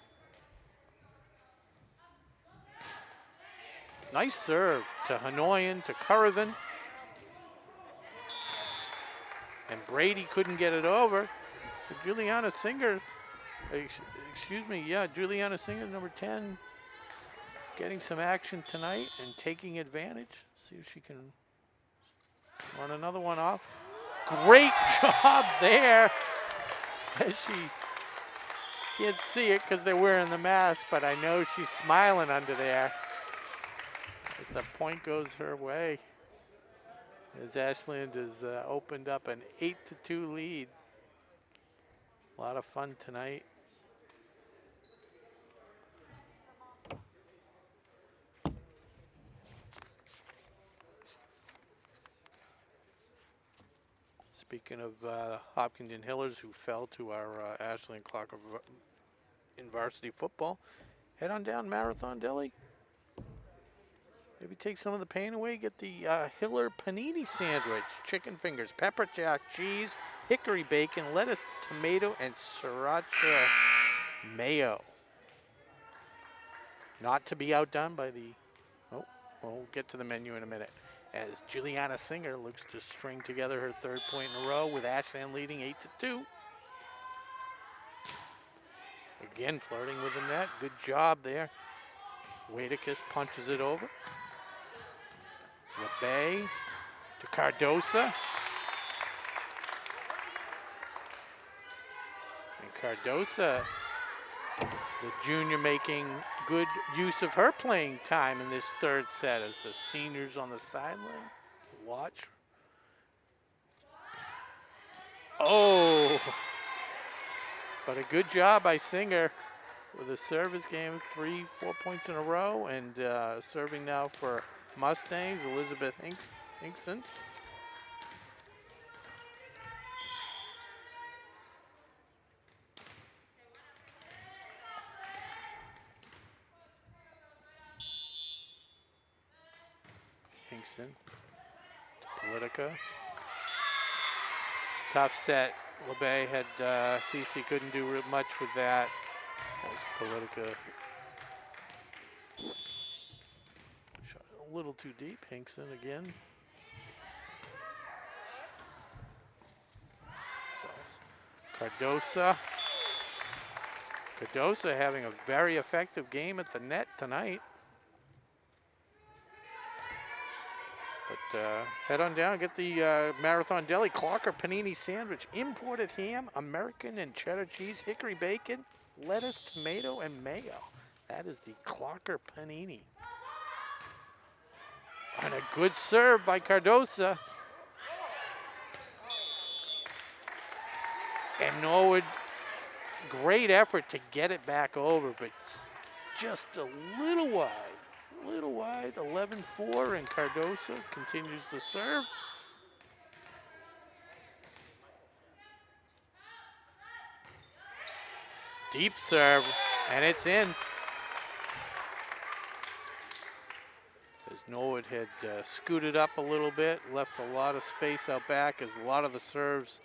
Nice serve to Hanoyan, to Caravan. And Brady couldn't get it over. So Juliana Singer, Juliana Singer, number 10, getting some action tonight and taking advantage. See if she can run another one off. Great job there. As she can't see it because they're wearing the mask, but I know she's smiling under there as the point goes her way. As Ashland has opened up an 8-2 lead. A lot of fun tonight. Speaking of Hopkinton Hillers, who fell to our Ashland Clocker in varsity football, head on down Marathon Deli. Maybe take some of the pain away. Get the Hiller panini sandwich. Chicken fingers, pepper jack, cheese, hickory bacon, lettuce, tomato, and sriracha mayo. Not to be outdone by the... Oh, we'll get to the menu in a minute. As Juliana Singer looks to string together her third point in a row with Ashland leading 8-2. Again, flirting with the net. Good job there. Wadicus punches it over. LeBay to Cardosa. And Cardosa, the junior, making good use of her playing time in this third set as the seniors on the sideline watch. Oh, but a good job by Singer with a service game, 3-4 points in a row, and serving now for Mustangs, Elizabeth Hinkson. Hinkson to Politica. Tough set. LeBay had, Cece couldn't do much with that. As Politica shot a little too deep. Hinkson again. Cardosa. Cardosa having a very effective game at the net tonight. But head on down, get the Marathon Deli Clocker Panini Sandwich. Imported ham, American and cheddar cheese, hickory bacon, lettuce, tomato, and mayo. That is the Clocker Panini. And a good serve by Cardosa. And Norwood, great effort to get it back over, but just a little wide. 11-4, and Cardosa continues to serve. Deep serve, and it's in. As Norwood had scooted up a little bit, left a lot of space out back, as a lot of the serves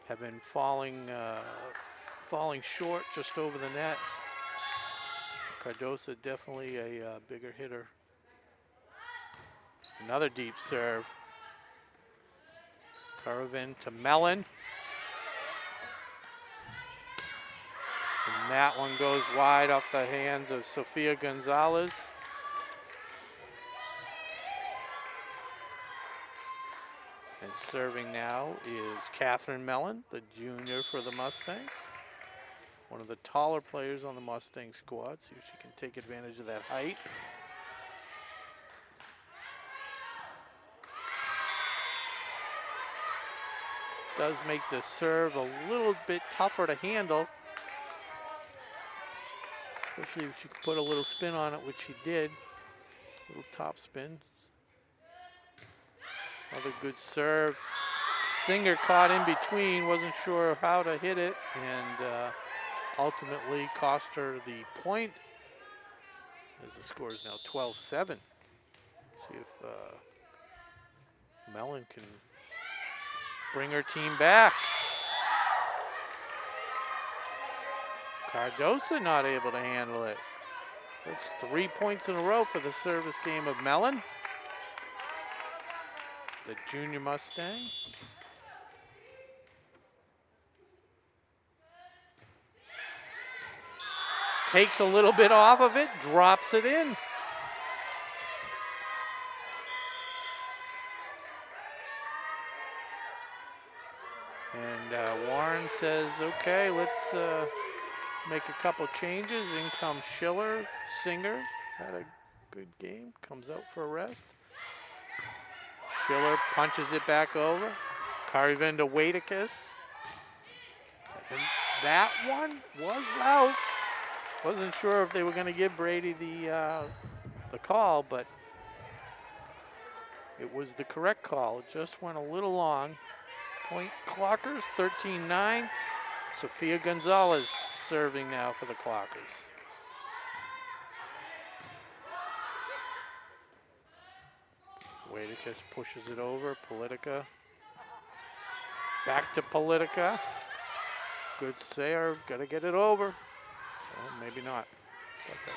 have been falling short just over the net. Cardosa definitely a bigger hitter. Another deep serve. Caravan to Mellon. And that one goes wide off the hands of Sofia Gonzalez. And serving now is Catherine Mellon, the junior for the Mustangs. One of the taller players on the Mustang squad. See if she can take advantage of that height. does make the serve a little bit tougher to handle. Especially if she could put a little spin on it, which she did. Little top spin. Another good serve. Singer caught in between, wasn't sure how to hit it, and ultimately cost her the point. As the score is now 12-7. See if Mellon can bring her team back. Cardosa not able to handle it. That's 3 points in a row for the service game of Mellon, the junior Mustang. Takes a little bit off of it, drops it in. And Warren says, okay, let's make a couple changes. In comes Schiller. Singer had a good game, comes out for a rest. Schiller punches it back over. Carvin to Waitacus. And that one was out. Wasn't sure if they were going to give Brady the call, but it was the correct call. It just went a little long. Point Clockers, 13-9. Sofia Gonzalez serving now for the Clockers. Waitacus pushes it over. Politica. Back to Politica. Good serve. Got to get it over. Well, maybe not. Got that.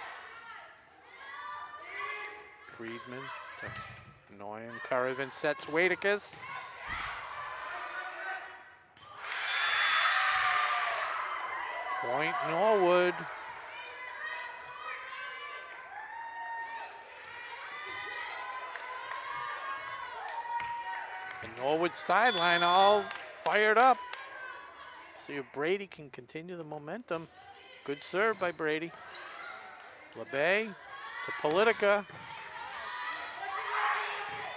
Friedman to Noyan. Carvin sets Waitacus. Point Norwood. The Norwood sideline all fired up. See if Brady can continue the momentum. Good serve by Brady. LeBay to Politica.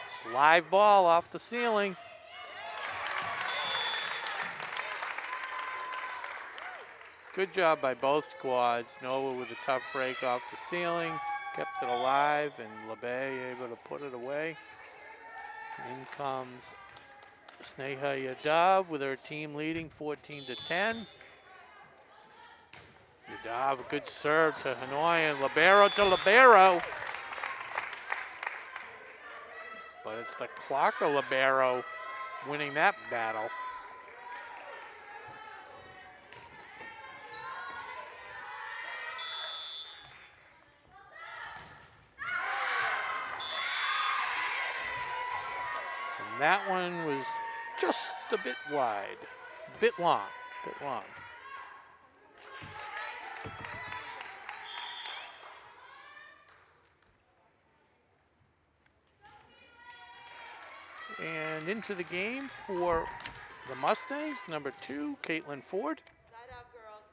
It's live ball off the ceiling. Good job by both squads. Norwood with a tough break off the ceiling, kept it alive, and LeBay able to put it away. In comes Sneha Yadav with her team leading 14-10. Yadav, a good serve to Hanoi, and Libero to Libero. But it's the Clocker Libero winning that battle. And that one was just a bit wide, bit long. And into the game for the Mustangs, number 2, Caitlin Ford. Side out, girls.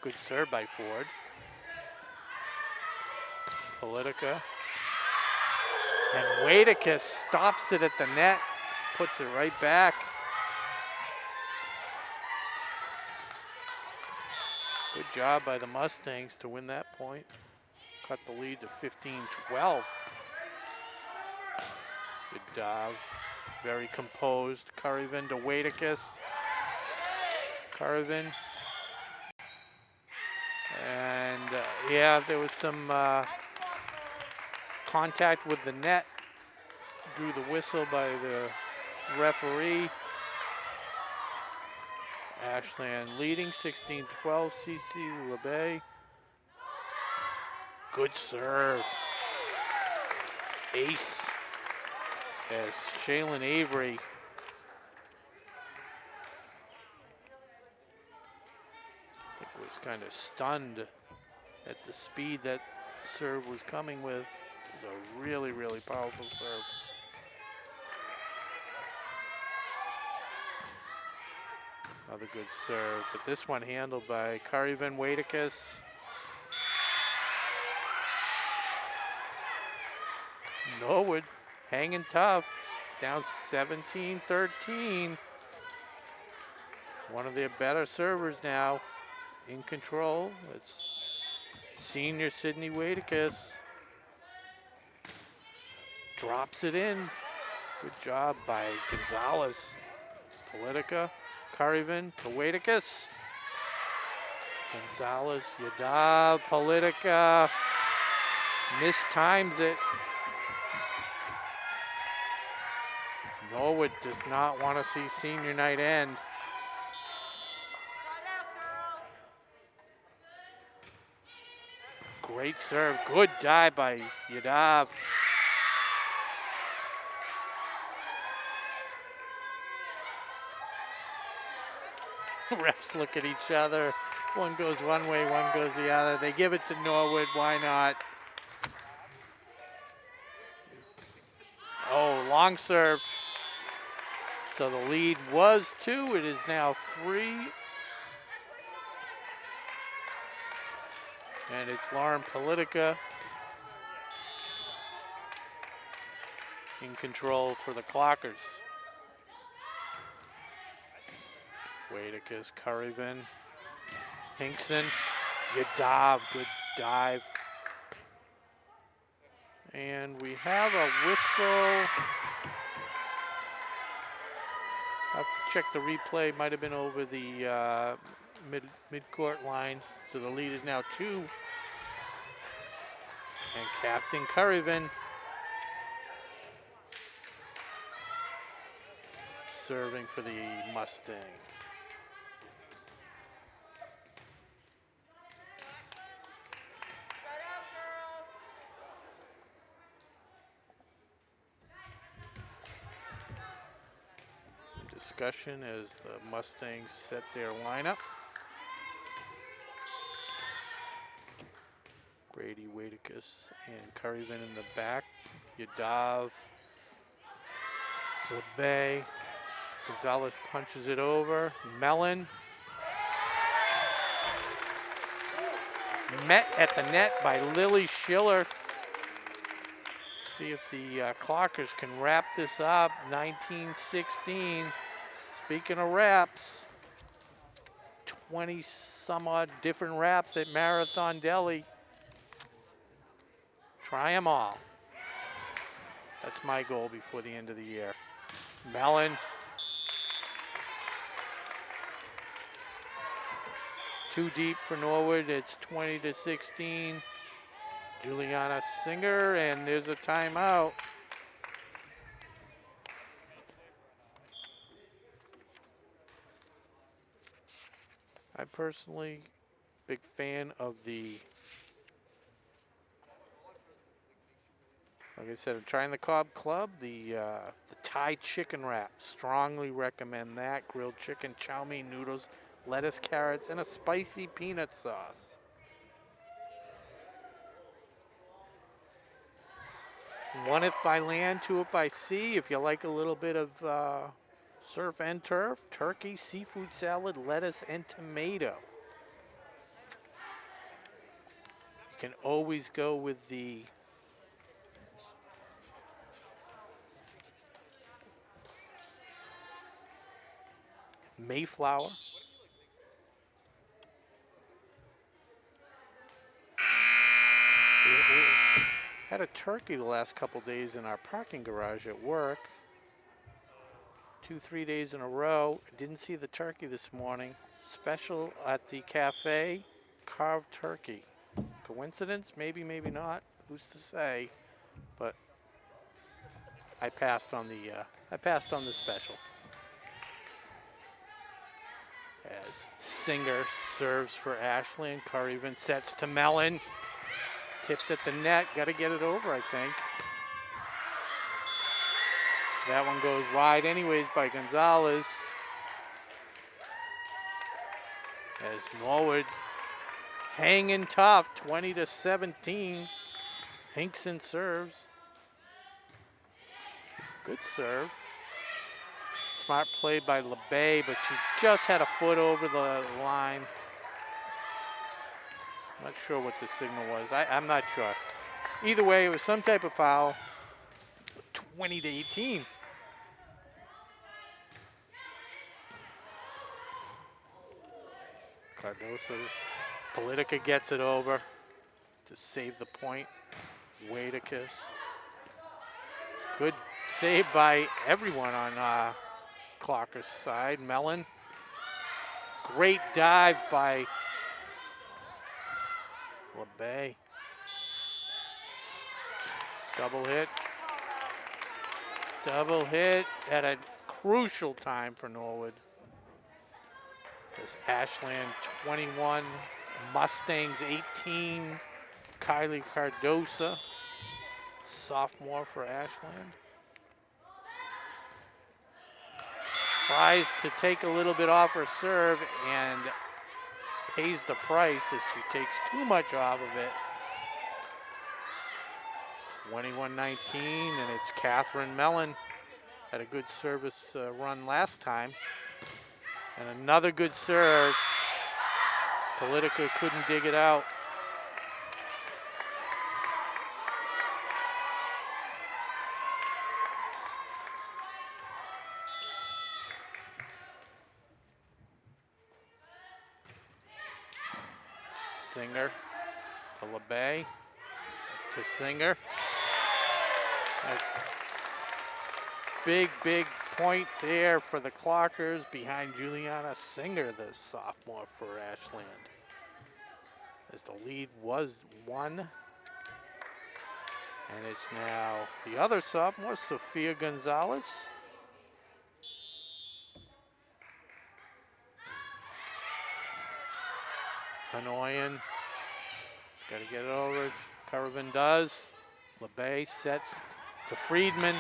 Good serve by Ford. Politica. And Waitacus stops it at the net, puts it right back. Good job by the Mustangs to win that point. Cut the lead to 15-12. Good dive, very composed. Carvin to Waitacus. Carvin. And yeah, there was some contact with the net. Drew the whistle by the referee. Ashland leading 16-12, CC LeBay. Good serve. Ace as Shaylin Avery was kind of stunned at the speed that serve was coming with. It was a really, really powerful serve. Another good serve, but this one handled by Carvin Waitacus. Norwood hanging tough. down 17-13. One of their better servers now in control. It's senior Sydney Wadicus. Drops it in. Good job by Gonzalez. Politica, Curryvan to Wadicus. Gonzalez, Yadav, Politica. Mistimes it. Norwood does not want to see senior night end. Side out, girls. Great serve, good dive by Yadav. Refs look at each other. One goes one way, one goes the other. They give it to Norwood, why not? Oh, long serve. So the lead was 2, it is now 3. And it's Lauren Politica in control for the Clockers. Wadicus, Curryvan, Hinkson, Yadav, good dive. And we have a whistle. I have to check the replay, might have been over the mid-court line. So the lead is now 2. And Captain Curryvan serving for the Mustangs. Side out, girls. Discussion as the Mustangs set their lineup. Brady, Wadicus, and Curryvan in the back. Yadav, LeBay, Gonzalez punches it over. Mellon. Met at the net by Lily Schiller. See if the Clockers can wrap this up. 19-16. Speaking of wraps, 20 some odd different wraps at Marathon Deli. Try them all. That's my goal before the end of the year. Mellon. Too deep for Norwood. It's 20-16. Juliana Singer, and there's a timeout. I personally, big fan of the, like I said, I'm trying the Cobb Club, the Thai chicken wrap. Strongly recommend that. Grilled chicken, chow mein noodles, lettuce, carrots, and a spicy peanut sauce. One if by land, two if by sea. If you like a little bit of surf and turf, turkey, seafood salad, lettuce, and tomato. You can always go with the Mayflower. We had a turkey the last couple days in our parking garage at work. 2-3 days in a row. Didn't see the turkey this morning. Special at the cafe, carved turkey. Coincidence? Maybe, maybe not. Who's to say? But I passed on the special. As Singer serves for Ashley, and Curryvan sets to Mellon. Tipped at the net. Got to get it over, I think. That one goes wide anyways by Gonzalez. As Norwood hanging tough, 20-17. Hinkson serves. Good serve. Smart play by LeBay, but she just had a foot over the line. Not sure what the signal was. I'm not sure. Either way, it was some type of foul. 20-18. Cardoso, Politica gets it over to save the point. Waitacus. Good save by everyone on Clocker's side. Mellon. Great dive by LeBay. Double hit. Double hit at a crucial time for Norwood. As Ashland 21, Mustangs 18. Kylie Cardosa, sophomore for Ashland. Tries to take a little bit off her serve and pays the price as she takes too much off of it. 21-19, and it's Catherine Mellon. Had a good service run last time. And another good serve. Politica couldn't dig it out. Singer to LeBay, to Singer. A big point there for the Clockers behind Juliana Singer, the sophomore for Ashland. As the lead was 1. And it's now the other sophomore, Sophia Gonzalez. Hanoyan, he's got to get it over. Caravan does. LeBay sets to Friedman.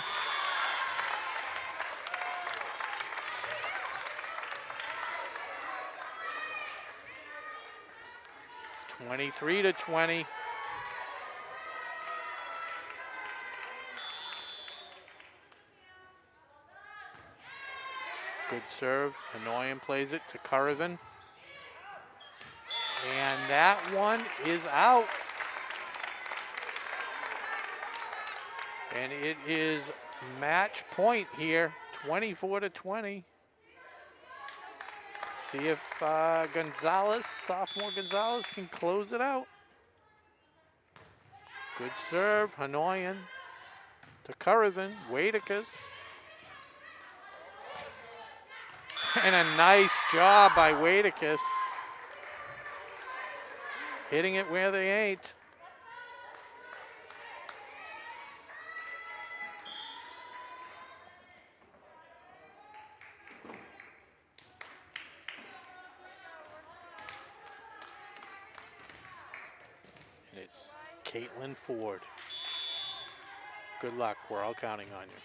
(23-20). Good serve. Hanoyan plays it to Caravan. And that one is out. And it is match point here, 24-20. See if Gonzalez, sophomore Gonzalez, can close it out. Good serve, Hanoyan to Caravan, Waitacus. And a nice job by Waitacus. Hitting it where they ain't. And it's Caitlin Ford. Good luck, we're all counting on you.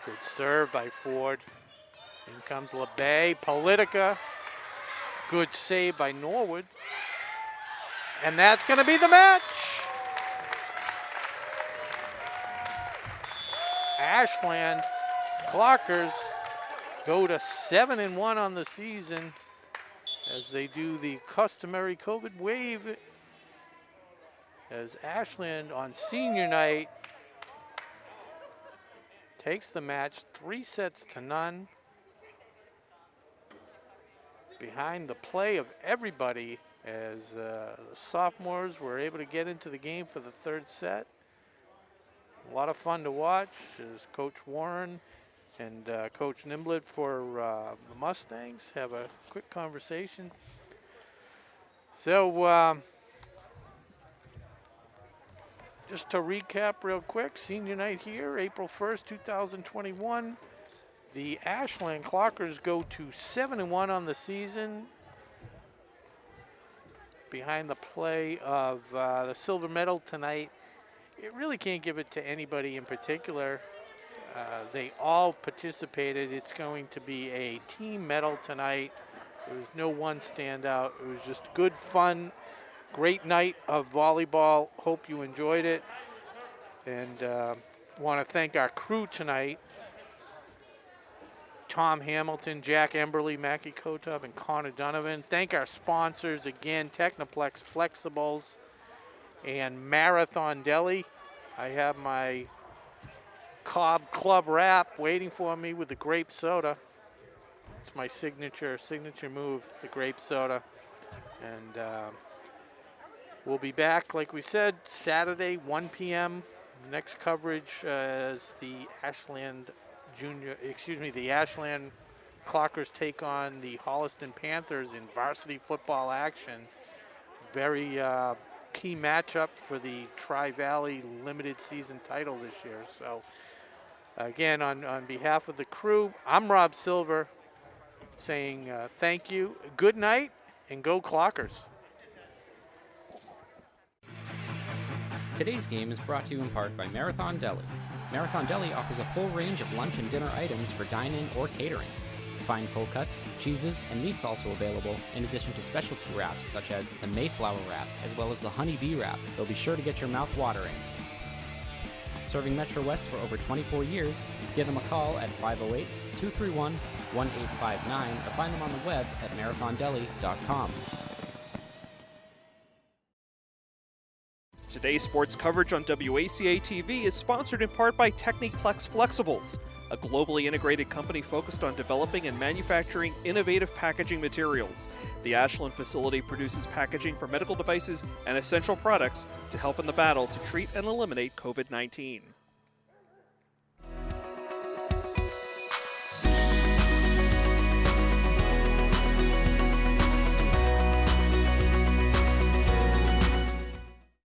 Good serve by Ford. In comes LeBay, Politica. Good save by Norwood. And that's going to be the match. Ashland Clockers go to 7-1 on the season as they do the customary COVID wave. As Ashland on senior night takes the match 3-0 behind the play of everybody, as the sophomores were able to get into the game for the third set. A lot of fun to watch as Coach Warren and Coach Nimblett for the Mustangs have a quick conversation. So just to recap real quick, senior night here, April 1st, 2021. The Ashland Clockers go to 7-1 on the season, behind the play of the silver medal tonight. It really can't give it to anybody in particular. They all participated. It's going to be a team medal tonight. There was no one standout. It was just good fun, great night of volleyball. Hope you enjoyed it. And want to thank our crew tonight. Tom Hamilton, Jack Emberley, Mackie Kotub, and Connor Donovan. Thank our sponsors again, Technoplex Flexibles and Marathon Deli. I have my Cobb Club wrap waiting for me with the grape soda. It's my signature move, the grape soda. And we'll be back, like we said, Saturday, 1 p.m. Next coverage as the Ashland Clockers take on the Holliston Panthers in varsity football action. Very key matchup for the Tri-Valley limited season title this year. So again, on behalf of the crew, I'm Rob Silver saying thank you, good night, and go Clockers. Today's game is brought to you in part by Marathon Deli. Marathon Deli offers a full range of lunch and dinner items for dine-in or catering. Fine cold cuts, cheeses, and meats also available, in addition to specialty wraps such as the Mayflower wrap as well as the Honey Bee wrap. They'll be sure to get your mouth watering. Serving Metro West for over 24 years, give them a call at 508-231-1859 or find them on the web at marathondeli.com. Today's sports coverage on WACA-TV is sponsored in part by Techniplex Flexibles, a globally integrated company focused on developing and manufacturing innovative packaging materials. The Ashland facility produces packaging for medical devices and essential products to help in the battle to treat and eliminate COVID-19.